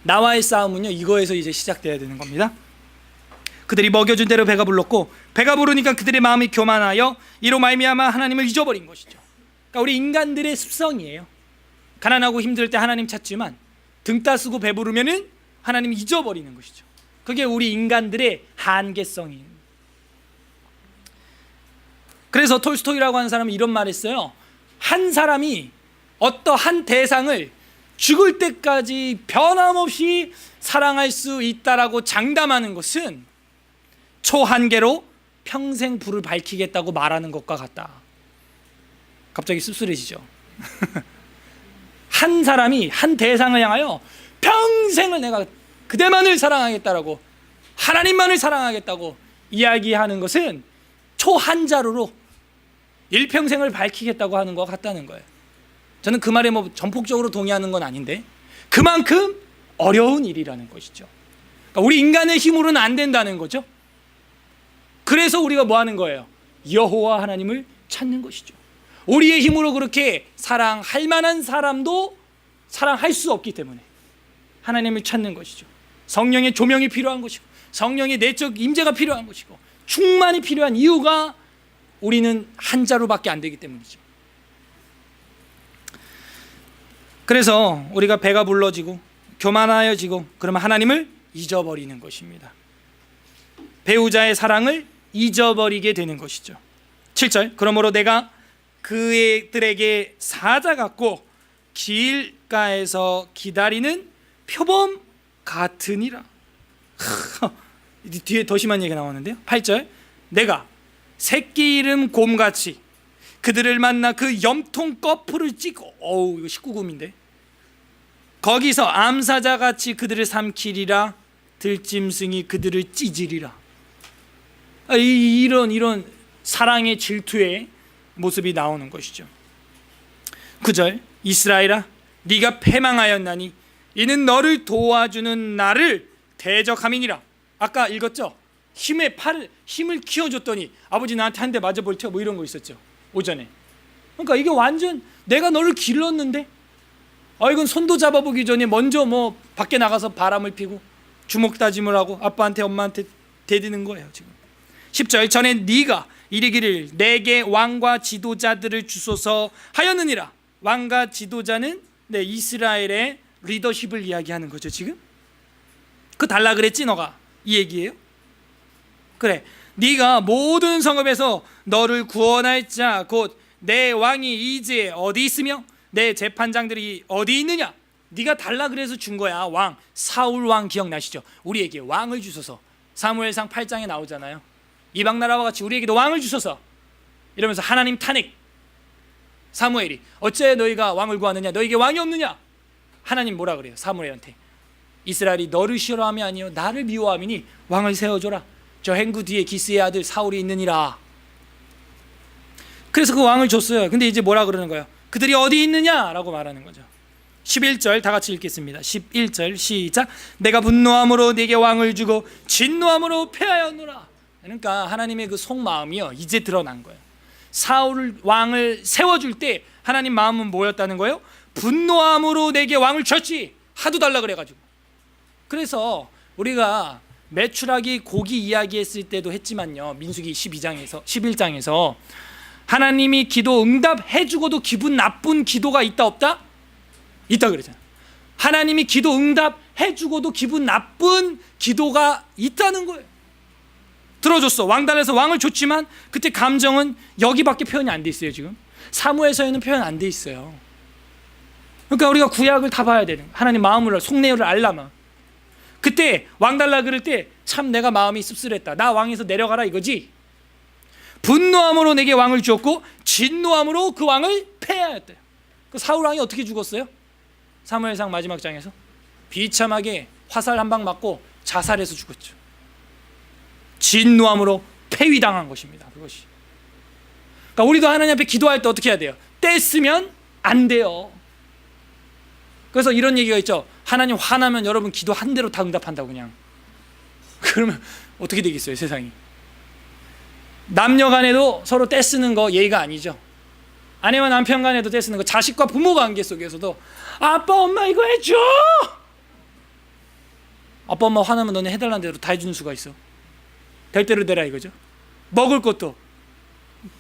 나와의 싸움은요 이거에서 이제 시작돼야 되는 겁니다. 그들이 먹여준 대로 배가 불렀고 배가 부르니까 그들의 마음이 교만하여 이로 말미암아 하나님을 잊어버린 것이죠. 그러니까 우리 인간들의 습성이에요. 가난하고 힘들 때 하나님 찾지만 등 따쓰고 배부르면은 하나님 잊어버리는 것이죠. 그게 우리 인간들의 한계성이에요. 그래서 톨스토이라고 하는 사람은 이런 말을 했어요. 한 사람이 어떠한 대상을 죽을 때까지 변함없이 사랑할 수 있다라고 장담하는 것은 초한계로 평생 불을 밝히겠다고 말하는 것과 같다. 갑자기 씁쓸해지죠. 한 사람이 한 대상을 향하여 평생을 내가 그대만을 사랑하겠다라고, 하나님만을 사랑하겠다고 이야기하는 것은 초한자루로 일평생을 밝히겠다고 하는 것 같다는 거예요. 저는 그 말에 뭐 전폭적으로 동의하는 건 아닌데 그만큼 어려운 일이라는 것이죠. 그러니까 우리 인간의 힘으로는 안 된다는 거죠. 그래서 우리가 뭐 하는 거예요? 여호와 하나님을 찾는 것이죠. 우리의 힘으로 그렇게 사랑할 만한 사람도 사랑할 수 없기 때문에 하나님을 찾는 것이죠. 성령의 조명이 필요한 것이고 성령의 내적 임재가 필요한 것이고 충만이 필요한 이유가 우리는 한 자루밖에 안 되기 때문이죠. 그래서 우리가 배가 불러지고 교만하여지고 그러면 하나님을 잊어버리는 것입니다. 배우자의 사랑을 잊어버리게 되는 것이죠. 7절 그러므로 내가 그들에게 사자 같고 길가에서 기다리는 표범 같으니라. 뒤에 더 심한 얘기가 나오는데요. 8절 내가 새끼 이름 곰같이 그들을 만나 그 염통 꺼풀을 찌고, 어우 이거 19금인데, 거기서 암사자같이 그들을 삼키리라. 들짐승이 그들을 찢으리라. 이런 사랑의 질투의 모습이 나오는 것이죠. 9절 이스라엘아 네가 패망하였나니 이는 너를 도와주는 나를 대적함이니라. 아까 읽었죠? 힘을 키워줬더니 아버지 나한테 한 대 맞아볼 테고 뭐 이런 거 있었죠 오전에. 그러니까 이게 완전 내가 너를 길렀는데 이건 손도 잡아보기 전에 먼저 뭐 밖에 나가서 바람을 피고 주먹 다짐을 하고 아빠한테 엄마한테 대드는 거예요 지금. 10절 전에 네가 이르기를 내게 왕과 지도자들을 주소서 하였느니라. 왕과 지도자는 이스라엘의 리더십을 이야기하는 거죠 지금. 그 달라 그랬지 너가, 이 얘기예요. 그래 네가 모든 성읍에서 너를 구원할 자 곧 내 왕이 이제 어디 있으며 내 재판장들이 어디 있느냐. 네가 달라 그래서 준 거야. 왕 사울 왕 기억나시죠? 우리에게 왕을 주소서. 사무엘상 8장에 나오잖아요. 이방 나라와 같이 우리에게도 왕을 주소서 이러면서 하나님 탄핵. 사무엘이 어째 너희가 왕을 구하느냐, 너희에게 왕이 없느냐. 하나님 뭐라 그래요? 사무엘한테 이스라엘이 너를 싫어함이 아니요 나를 미워함이니 왕을 세워줘라. 저 행구 뒤에 기스의 아들 사울이 있느니라. 그래서 그 왕을 줬어요. 근데 이제 뭐라 그러는 거예요? 그들이 어디 있느냐라고 말하는 거죠. 11절 다 같이 읽겠습니다. 11절 시작. 내가 분노함으로 네게 왕을 주고 진노함으로 패하였노라. 그러니까 하나님의 그 속마음이요 이제 드러난 거예요. 사울 왕을 세워줄 때 하나님 마음은 뭐였다는 거예요? 분노함으로 내게 왕을 줬지. 하도 달라 그래가지고. 그래서 우리가 메추라기 고기 이야기했을 때도 했지만요, 민수기 11장에서 하나님이 기도 응답해주고도 기분 나쁜 기도가 있다 없다? 있다 그러잖아요. 하나님이 기도 응답해주고도 기분 나쁜 기도가 있다는 거예요. 들어줬어. 왕단에서 왕을 줬지만 그때 감정은 여기밖에 표현이 안 돼 있어요. 지금 사무엘서에는 표현 안 돼 있어요. 그러니까 우리가 구약을 다 봐야 되는 거예요. 하나님 마음을 속내를 알라면. 그때 왕 달라 그럴 때 참 내가 마음이 씁쓸했다. 나 왕에서 내려가라 이거지. 분노함으로 내게 왕을 주었고 진노함으로 그 왕을 패하였대요. 그 사울 왕이 어떻게 죽었어요? 사무엘상 마지막 장에서 비참하게 화살 한 방 맞고 자살해서 죽었죠. 진노함으로 폐위당한 것입니다. 그것이. 그러니까 우리도 하나님 앞에 기도할 때 어떻게 해야 돼요? 떼쓰면 안 돼요. 그래서 이런 얘기가 있죠. 하나님 화나면 여러분 기도 한 대로 다 응답한다고 그냥. 그러면 어떻게 되겠어요, 세상이? 남녀 간에도 서로 떼쓰는 거 예의가 아니죠. 아내와 남편 간에도 떼쓰는 거, 자식과 부모 관계 속에서도 아빠 엄마 이거 해줘. 아빠 엄마 화나면 너네 해달라는 대로 다 해주는 수가 있어. 될 대로 되라 이거죠. 먹을 것도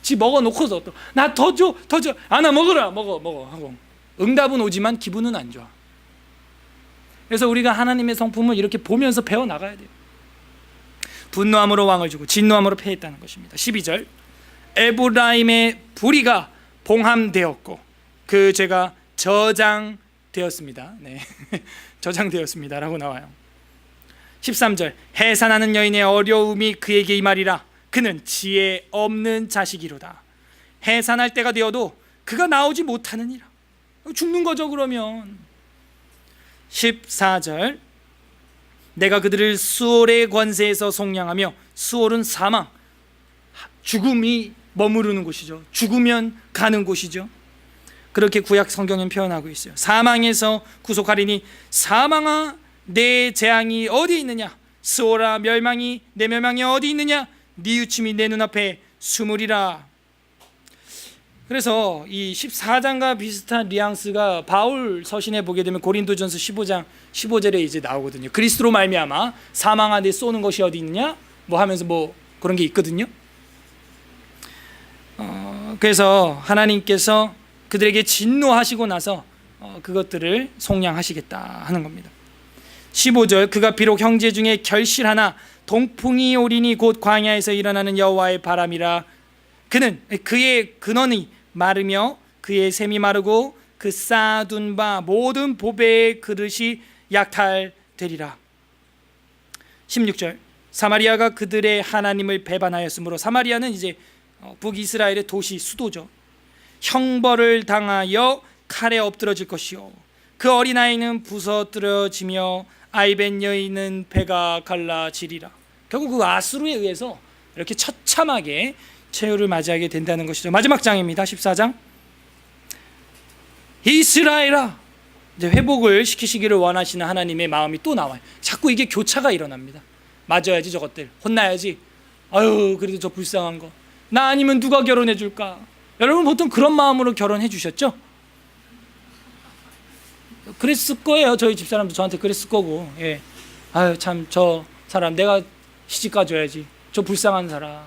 지 먹어놓고서 또 나 더 줘, 더 줘. 아, 나 먹어라, 먹어 하고 응답은 오지만 기분은 안 좋아. 그래서 우리가 하나님의 성품을 이렇게 보면서 배워나가야 돼요. 분노함으로 왕을 주고 진노함으로 패했다는 것입니다. 12절, 에브라임의 불의가 봉함되었고 그 죄가 저장되었습니다. 네. 저장되었습니다 라고 나와요. 13절, 해산하는 여인의 어려움이 그에게 임하리라. 그는 지혜 없는 자식이로다. 해산할 때가 되어도 그가 나오지 못하느니라. 죽는 거죠 그러면. 14절, 내가 그들을 수올의 권세에서 속량하며, 수올은 사망, 죽음이 머무르는 곳이죠. 죽으면 가는 곳이죠. 그렇게 구약 성경은 표현하고 있어요. 사망에서 구속하리니 사망아 내 재앙이 어디 있느냐, 스올아 멸망이 내 멸망이 어디 있느냐, 네 유침이 내 눈앞에 숨으리라. 그래서 이 14장과 비슷한 뉘앙스가 바울 서신에 보게 되면 고린도전서 15장 15절에 이제 나오거든요. 그리스도로 말미암아 사망아 내 쏘는 것이 어디 있느냐 뭐 하면서 뭐 그런 게 있거든요. 그래서 하나님께서 그들에게 진노하시고 나서 그것들을 속량하시겠다 하는 겁니다. 15절, 그가 비록 형제 중에 결실하나 동풍이 오리니 곧 광야에서 일어나는 여호와의 바람이라. 그는 그의 근원이 마르며 그의 샘이 마르고 그 쌓아둔 바 모든 보배의 그릇이 약탈되리라. 16절, 사마리아가 그들의 하나님을 배반하였으므로, 사마리아는 이제 북이스라엘의 도시 수도죠. 형벌을 당하여 칼에 엎드러질 것이요 그 어린아이는 부서뜨려지며 아이벤 여인은 배가 갈라지리라. 결국 그 아수르에 의해서 이렇게 처참하게 최후를 맞이하게 된다는 것이죠. 마지막 장입니다. 14장. 이스라엘아, 이제 회복을 시키시기를 원하시는 하나님의 마음이 또 나와요. 자꾸 이게 교차가 일어납니다. 맞아야지, 저것들 혼나야지. 아유, 그래도 저 불쌍한 거, 나 아니면 누가 결혼해 줄까. 여러분 보통 그런 마음으로 결혼해 주셨죠? 그랬을 거예요. 저희 집사람도 저한테 그랬을 거고. 예. 아유, 참 저 사람 내가 시집 가줘야지, 저 불쌍한 사람.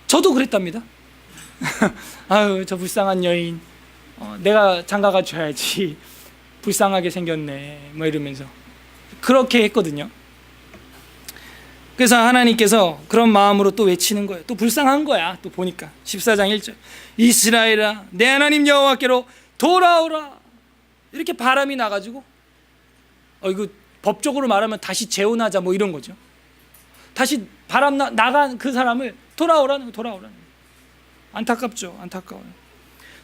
저도 그랬답니다. 아유, 저 불쌍한 여인, 내가 장가가 줘야지, 불쌍하게 생겼네 뭐 이러면서 그렇게 했거든요. 그래서 하나님께서 그런 마음으로 또 외치는 거예요. 또 불쌍한 거야. 또 보니까 14장 1절, 이스라엘아 내 하나님 여호와께로 돌아오라. 이렇게 바람이 나가지고 이거 법적으로 말하면 다시 재혼하자 뭐 이런 거죠. 다시 바람 나간 그 사람을 돌아오라는 거예요. 안타깝죠. 안타까워요.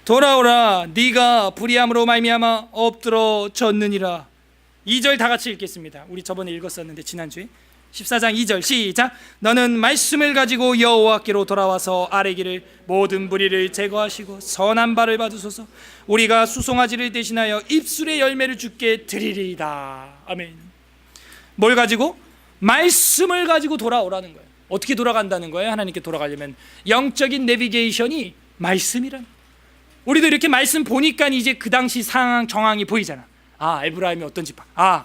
돌아오라, 네가 불의함으로 말미암아 엎드러졌느니라. 2절 다 같이 읽겠습니다. 우리 저번에 읽었었는데 지난주에. 14장 2절 시작. 너는 말씀을 가지고 여호와께로 돌아와서 아뢰기를 모든 불의를 제거하시고 선한 바를 받으소서. 우리가 수송아지를 대신하여 입술의 열매를 주께 드리리이다. 아멘. 뭘 가지고? 말씀을 가지고 돌아오라는 거예요. 어떻게 돌아간다는 거예요? 하나님께 돌아가려면 영적인 내비게이션이 말씀이란. 우리도 이렇게 말씀 보니까 이제 그 당시 상황 정황이 보이잖아. 아, 에브라임이 어떤 집, 아,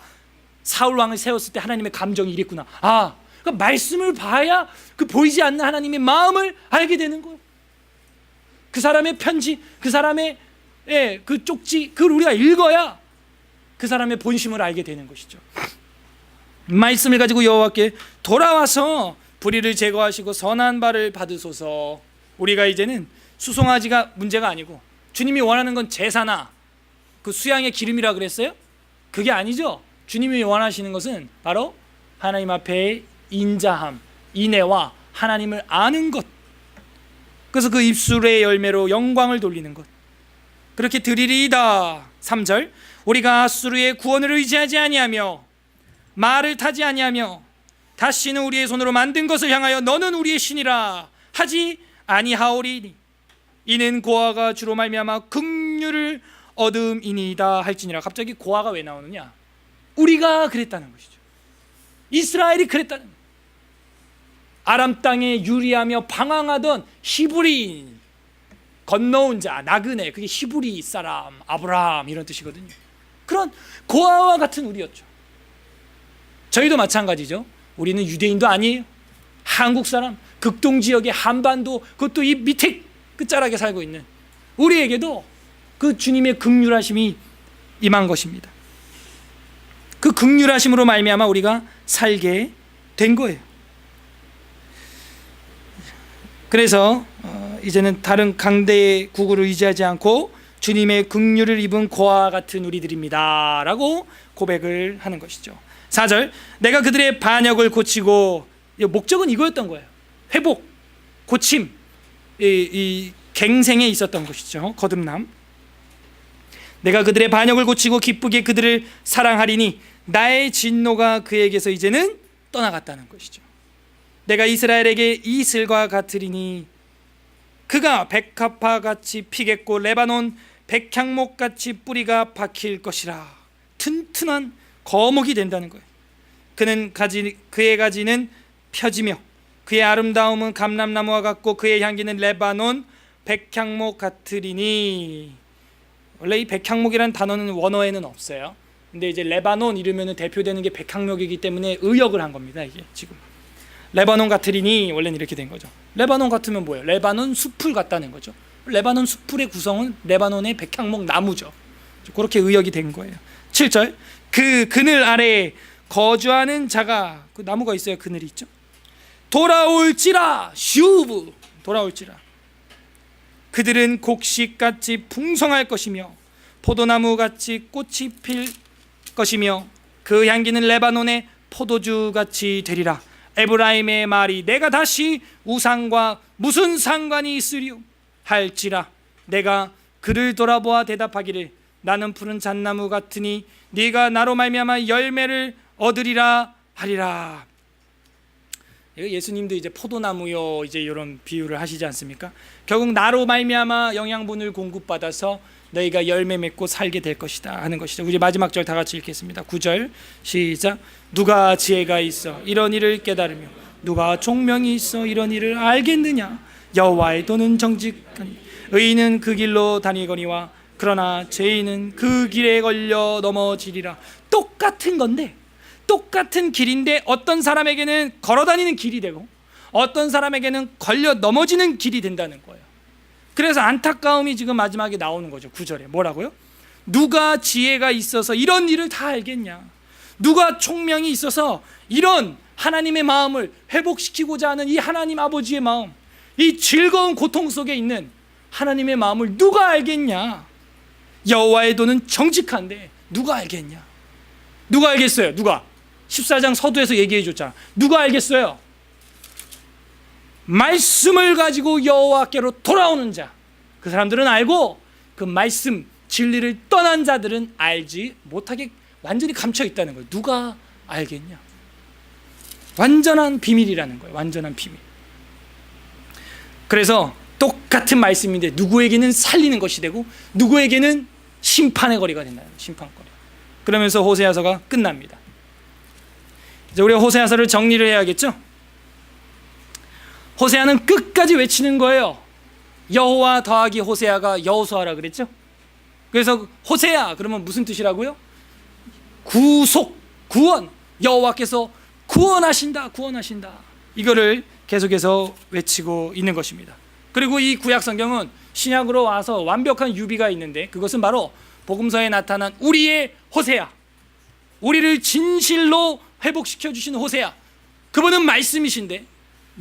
사울 왕을 세웠을 때 하나님의 감정이 이랬구나. 아, 그러니까 말씀을 봐야 그 보이지 않는 하나님의 마음을 알게 되는 거예요. 그 사람의 편지, 그 사람의 그 쪽지, 그걸 우리가 읽어야 그 사람의 본심을 알게 되는 것이죠. 말씀을 가지고 여호와께 돌아와서 불의를 제거하시고 선한 바를 받으소서. 우리가 이제는 수송아지가 문제가 아니고, 주님이 원하는 건 제사나 그 수양의 기름이라 그랬어요? 그게 아니죠. 주님이 원하시는 것은 바로 하나님 앞에 인자함, 인애와 하나님을 아는 것. 그래서 그 입술의 열매로 영광을 돌리는 것. 그렇게 드리리이다. 3절, 우리가 아수르의 구원을 의지하지 아니하며 말을 타지 아니하며 다시는 우리의 손으로 만든 것을 향하여 너는 우리의 신이라 하지 아니하오리니 이는 고아가 주로 말미암아 긍휼을 얻음이니이다 할지니라. 갑자기 고아가 왜 나오느냐? 우리가 그랬다는 것이죠. 이스라엘이 그랬다는 거예요. 아람 땅에 유리하며 방황하던 히브리인, 건너온 자, 나그네, 그게 히브리 사람, 아브라함 이런 뜻이거든요. 그런 고아와 같은 우리였죠. 저희도 마찬가지죠. 우리는 유대인도 아니에요. 한국 사람, 극동 지역의 한반도, 그것도 이 밑에 끝자락에 살고 있는 우리에게도 그 주님의 긍휼하심이 임한 것입니다. 그 긍휼하심으로 말미암아 우리가 살게 된 거예요. 그래서 이제는 다른 강대의 구구를 의지하지 않고 주님의 긍휼을 입은 고아와 같은 우리들입니다 라고 고백을 하는 것이죠. 4절, 내가 그들의 반역을 고치고, 목적은 이거였던 거예요. 회복, 고침, 이 갱생에 있었던 것이죠. 거듭남. 내가 그들의 반역을 고치고 기쁘게 그들을 사랑하리니 나의 진노가 그에게서 이제는 떠나갔다는 것이죠. 내가 이스라엘에게 이슬과 같으리니 그가 백합화같이 피겠고 레바논 백향목같이 뿌리가 박힐 것이라. 튼튼한 거목이 된다는 거예요. 그의 가지는 펴지며 그의 아름다움은 감람나무와 같고 그의 향기는 레바논 백향목 같으리니. 원래 이 백향목이라는 단어는 원어에는 없어요. 근데 이제 레바논 이러면 대표되는 게 백향목이기 때문에 의역을 한 겁니다. 이게 지금 레바논 같으리니 원래는 이렇게 된 거죠. 레바논 같으면 뭐예요? 레바논 숲을 같다는 거죠. 레바논 숲의 구성은 레바논의 백향목 나무죠. 그렇게 의역이 된 거예요. 7절, 그 그늘 아래에 거주하는 자가, 그 나무가 있어요. 그늘이 있죠. 돌아올지라, 슈브, 돌아올지라. 그들은 곡식같이 풍성할 것이며 포도나무같이 꽃이 필 것이며 그 향기는 레바논의 포도주같이 되리라. 에브라임의 말이 내가 다시 우상과 무슨 상관이 있으리요 할지라. 내가 그를 돌아보아 대답하기를 나는 푸른 잣나무 같으니 네가 나로 말미암아 열매를 얻으리라 하리라. 예수님도 이제 포도나무요 이제 이런 비유를 하시지 않습니까? 결국 나로 말미암아 영양분을 공급받아서 너희가 열매 맺고 살게 될 것이다 하는 것이죠. 우리 마지막 절 다 같이 읽겠습니다. 9절 시작. 누가 지혜가 있어 이런 일을 깨달으며 누가 총명이 있어 이런 일을 알겠느냐. 여호와의 도는 정직하니 의인은 그 길로 다니거니와 그러나 죄인은 그 길에 걸려 넘어지리라. 똑같은 건데, 똑같은 길인데 어떤 사람에게는 걸어다니는 길이 되고 어떤 사람에게는 걸려 넘어지는 길이 된다는 거예요. 그래서 안타까움이 지금 마지막에 나오는 거죠. 9절에 뭐라고요? 누가 지혜가 있어서 이런 일을 다 알겠냐. 누가 총명이 있어서 이런 하나님의 마음을 회복시키고자 하는 이 하나님 아버지의 마음, 이 즐거운 고통 속에 있는 하나님의 마음을 누가 알겠냐. 여호와의 도는 정직한데 누가 알겠냐. 누가 알겠어요? 누가? 14장 서두에서 얘기해 줬잖아. 누가 알겠어요? 말씀을 가지고 여호와께로 돌아오는 자, 그 사람들은 알고 그 말씀 진리를 떠난 자들은 알지 못하게 완전히 감춰 있다는 거예요. 누가 알겠냐. 완전한 비밀이라는 거예요. 완전한 비밀. 그래서 똑같은 말씀인데 누구에게는 살리는 것이 되고 누구에게는 심판의 거리가 된다는 거예요. 심판거리. 그러면서 호세아서가 끝납니다. 이제 우리가 호세아서를 정리를 해야겠죠. 호세아는 끝까지 외치는 거예요. 여호와 더하기 호세아가 여호수아라 그랬죠. 그래서 호세아 그러면 무슨 뜻이라고요? 구속, 구원. 여호와께서 구원하신다, 구원하신다. 이거를 계속해서 외치고 있는 것입니다. 그리고 이 구약 성경은 신약으로 와서 완벽한 유비가 있는데 그것은 바로 복음서에 나타난 우리의 호세아, 우리를 진실로 회복시켜 주신 호세아. 그분은 말씀이신데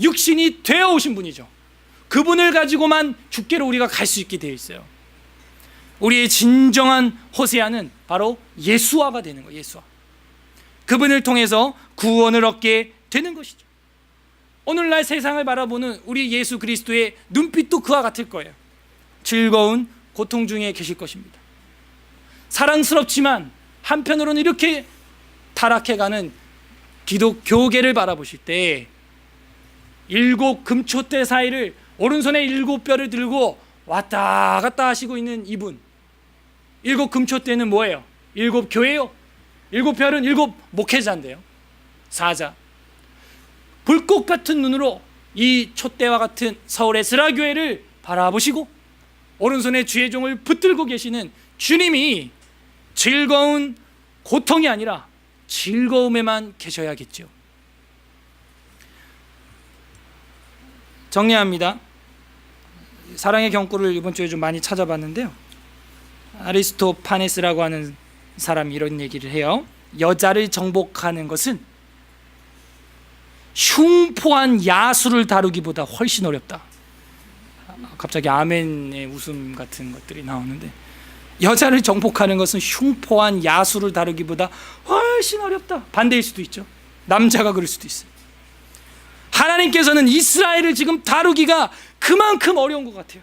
육신이 되어 오신 분이죠. 그분을 가지고만 주께로 우리가 갈 수 있게 되어 있어요. 우리의 진정한 호세아는 바로 예수아가 되는 거예요. 예수아. 그분을 통해서 구원을 얻게 되는 것이죠. 오늘날 세상을 바라보는 우리 예수 그리스도의 눈빛도 그와 같을 거예요. 즐거운 고통 중에 계실 것입니다. 사랑스럽지만 한편으로는 이렇게 타락해가는 기독교계를 바라보실 때 7 금초대 사이를 오른손에 7 뼈를 들고 왔다 갔다 하시고 있는 이분, 7 금초대는 뭐예요? 7 교회요. 7 별은 7 목회자인데요, 사자. 불꽃 같은 눈으로 이 촛대와 같은 서울의 스라교회를 바라보시고 오른손에 주의 종을 붙들고 계시는 주님이 즐거운 고통이 아니라 즐거움에만 계셔야겠죠. 정리합니다. 사랑의 경구를 이번 주에 좀 많이 찾아봤는데요, 아리스토파네스라고 하는 사람이 이런 얘기를 해요. 여자를 정복하는 것은 흉포한 야수를 다루기보다 훨씬 어렵다. 갑자기 아멘의 웃음 같은 것들이 나오는데, 여자를 정복하는 것은 흉포한 야수를 다루기보다 훨씬 어렵다. 반대일 수도 있죠. 남자가 그럴 수도 있어요. 하나님께서는 이스라엘을 지금 다루기가 그만큼 어려운 것 같아요.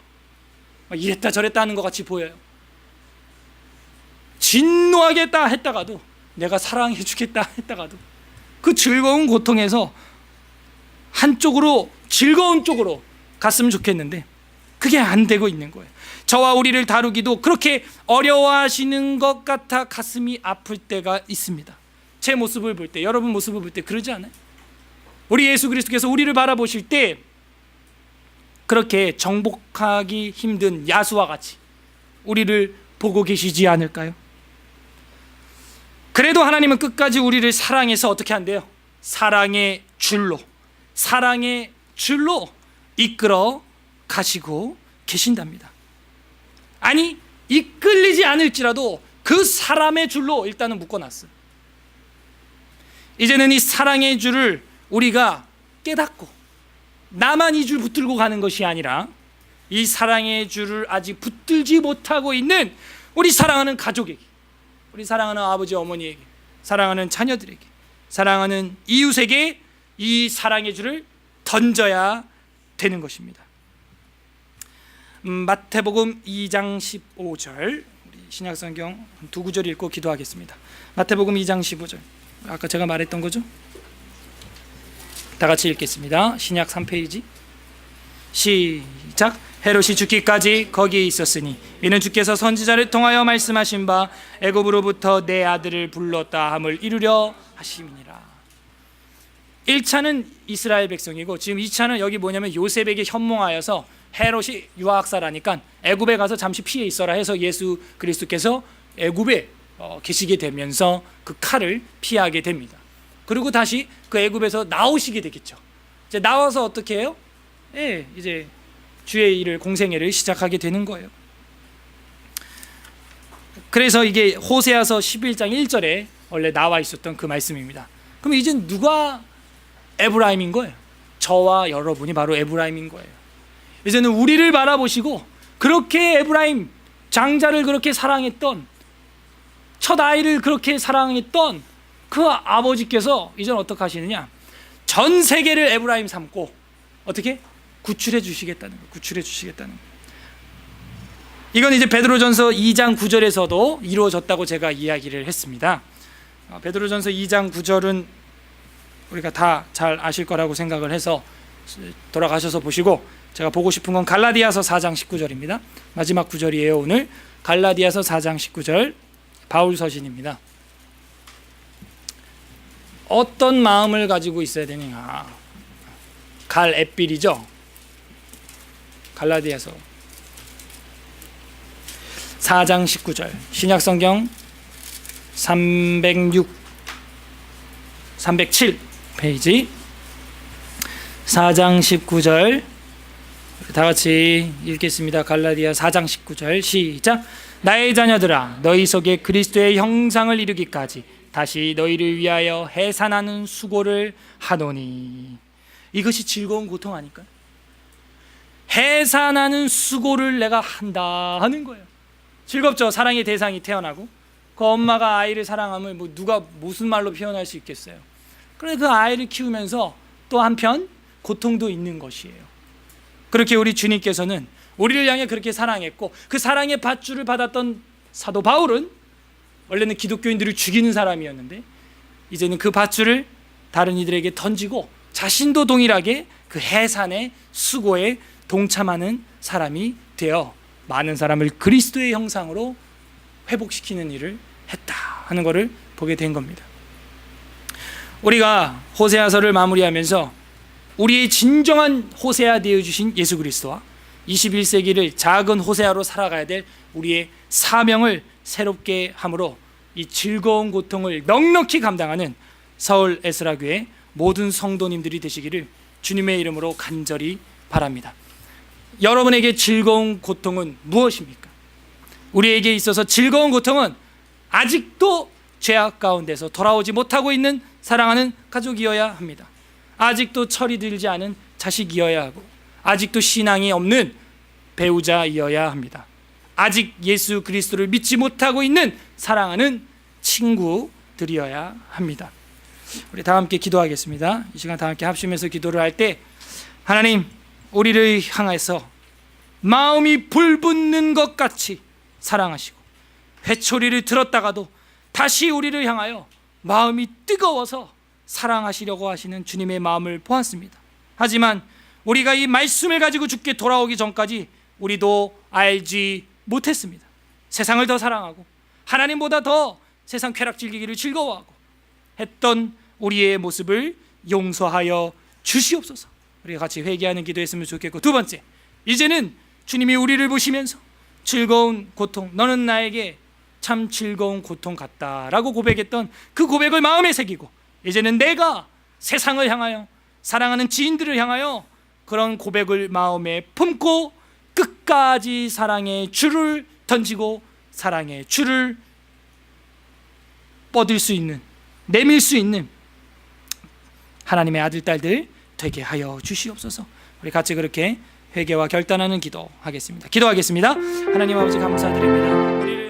이랬다 저랬다 하는 것 같이 보여요. 진노하겠다 했다가도, 내가 사랑해 주겠다 했다가도 그 즐거운 고통에서 한쪽으로, 즐거운 쪽으로 갔으면 좋겠는데 그게 안 되고 있는 거예요. 저와 우리를 다루기도 그렇게 어려워하시는 것 같아 가슴이 아플 때가 있습니다. 제 모습을 볼 때, 여러분 모습을 볼 때 그러지 않아요? 우리 예수 그리스도께서 우리를 바라보실 때 그렇게 정복하기 힘든 야수와 같이 우리를 보고 계시지 않을까요? 그래도 하나님은 끝까지 우리를 사랑해서 어떻게 한대요? 사랑의 줄로 이끌어 가시고 계신답니다. 아니, 이끌리지 않을지라도 그 사람의 줄로 일단은 묶어놨어요. 이제는 이 사랑의 줄을 우리가 깨닫고 나만 이 줄 붙들고 가는 것이 아니라 이 사랑의 줄을 아직 붙들지 못하고 있는 우리 사랑하는 가족에게, 우리 사랑하는 아버지 어머니에게, 사랑하는 자녀들에게, 사랑하는 이웃에게 이 사랑의 줄을 던져야 되는 것입니다. 마태복음 2장 15절, 우리 신약성경 2구절 읽고 기도하겠습니다. 마태복음 2장 15절, 아까 제가 말했던 거죠? 다 같이 읽겠습니다. 신약 3페이지 시작. 헤롯이 죽기까지 거기에 있었으니 이는 주께서 선지자를 통하여 말씀하신 바 애굽으로부터 내 아들을 불렀다 함을 이루려 하심이니라. 1차는 이스라엘 백성이고 지금 2차는 여기 뭐냐면 요셉에게 현몽하여서 헤롯이 유아학살하니까 애굽에 가서 잠시 피해 있어라 해서 예수 그리스도께서 애굽에 계시게 되면서 그 칼을 피하게 됩니다. 그리고 다시 그 애굽에서 나오시게 되겠죠. 이제 나와서 어떻게 해요? 이제 주의 일을, 공생애를 시작하게 되는 거예요. 그래서 이게 호세아서 11장 1절에 원래 나와 있었던 그 말씀입니다. 그럼 이제 누가 에브라임인 거예요? 저와 여러분이 바로 에브라임인 거예요. 이제는 우리를 바라보시고 그렇게 에브라임 장자를 그렇게 사랑했던, 첫 아이를 그렇게 사랑했던 그 아버지께서 이제는 어떻게 하시느냐? 전 세계를 에브라임 삼고 어떻게? 구출해 주시겠다는 거예요. 구출해 주시겠다는 거예요. 이건 이제 베드로전서 2장 9절에서도 이루어졌다고 제가 이야기를 했습니다. 베드로전서 2장 9절은 우리가 다 잘 아실 거라고 생각을 해서 돌아가셔서 보시고, 제가 보고 싶은 건 갈라디아서 4장 19절입니다. 마지막 구절이에요. 오늘 갈라디아서 4장 19절 바울 서신입니다. 어떤 마음을 가지고 있어야 되느냐? 갈 앳빌이죠. 갈라디아서 4장 19절 신약성경 307 페이지 4장 19절 다 같이 읽겠습니다. 갈라디아 4장 19절 시작. 나의 자녀들아, 너희 속에 그리스도의 형상을 이루기까지 다시 너희를 위하여 해산하는 수고를 하노니. 이것이 즐거운 고통 아닐까요? 해산하는 수고를 내가 한다 하는 거예요. 즐겁죠? 사랑의 대상이 태어나고 그 엄마가 아이를 사랑함을 누가 무슨 말로 표현할 수 있겠어요? 그런데 그 아이를 키우면서 또 한편 고통도 있는 것이에요. 그렇게 우리 주님께서는 우리를 향해 그렇게 사랑했고, 그 사랑의 밧줄을 받았던 사도 바울은 원래는 기독교인들을 죽이는 사람이었는데 이제는 그 밧줄을 다른 이들에게 던지고 자신도 동일하게 그 해산의 수고에 동참하는 사람이 되어 많은 사람을 그리스도의 형상으로 회복시키는 일을 했다 하는 것을 보게 된 겁니다. 우리가 호세아서를 마무리하면서 우리의 진정한 호세아 되어주신 예수 그리스도와 21세기를 작은 호세아로 살아가야 될 우리의 사명을 새롭게 함으로 이 즐거운 고통을 넉넉히 감당하는 서울 에스라교회 모든 성도님들이 되시기를 주님의 이름으로 간절히 바랍니다. 여러분에게 즐거운 고통은 무엇입니까? 우리에게 있어서 즐거운 고통은 아직도 죄악 가운데서 돌아오지 못하고 있는 사랑하는 가족이어야 합니다. 아직도 철이 들지 않은 자식이어야 하고, 아직도 신앙이 없는 배우자이어야 합니다. 아직 예수 그리스도를 믿지 못하고 있는 사랑하는 친구들이어야 합니다. 우리 다 함께 기도하겠습니다. 이 시간 다 함께 합심해서 기도를 할 때, 하나님, 우리를 향해서 마음이 불붙는 것 같이 사랑하시고, 회초리를 들었다가도 다시 우리를 향하여 마음이 뜨거워서 사랑하시려고 하시는 주님의 마음을 보았습니다. 하지만 우리가 이 말씀을 가지고 주께 돌아오기 전까지 우리도 알지 못했습니다. 세상을 더 사랑하고 하나님보다 더 세상 쾌락 즐기기를 즐거워하고 했던 우리의 모습을 용서하여 주시옵소서. 우리가 같이 회개하는 기도했으면 좋겠고, 두 번째, 이제는 주님이 우리를 보시면서 즐거운 고통, 너는 나에게 참 즐거운 고통 같다라고 고백했던 그 고백을 마음에 새기고, 이제는 내가 세상을 향하여, 사랑하는 지인들을 향하여 그런 고백을 마음에 품고 끝까지 사랑의 줄을 던지고 사랑의 줄을 뻗을 수 있는, 내밀 수 있는 하나님의 아들, 딸들 되게 하여 주시옵소서. 우리 같이 그렇게 회개와 결단하는 기도 하겠습니다. 기도하겠습니다. 하나님 아버지, 감사드립니다. 우리를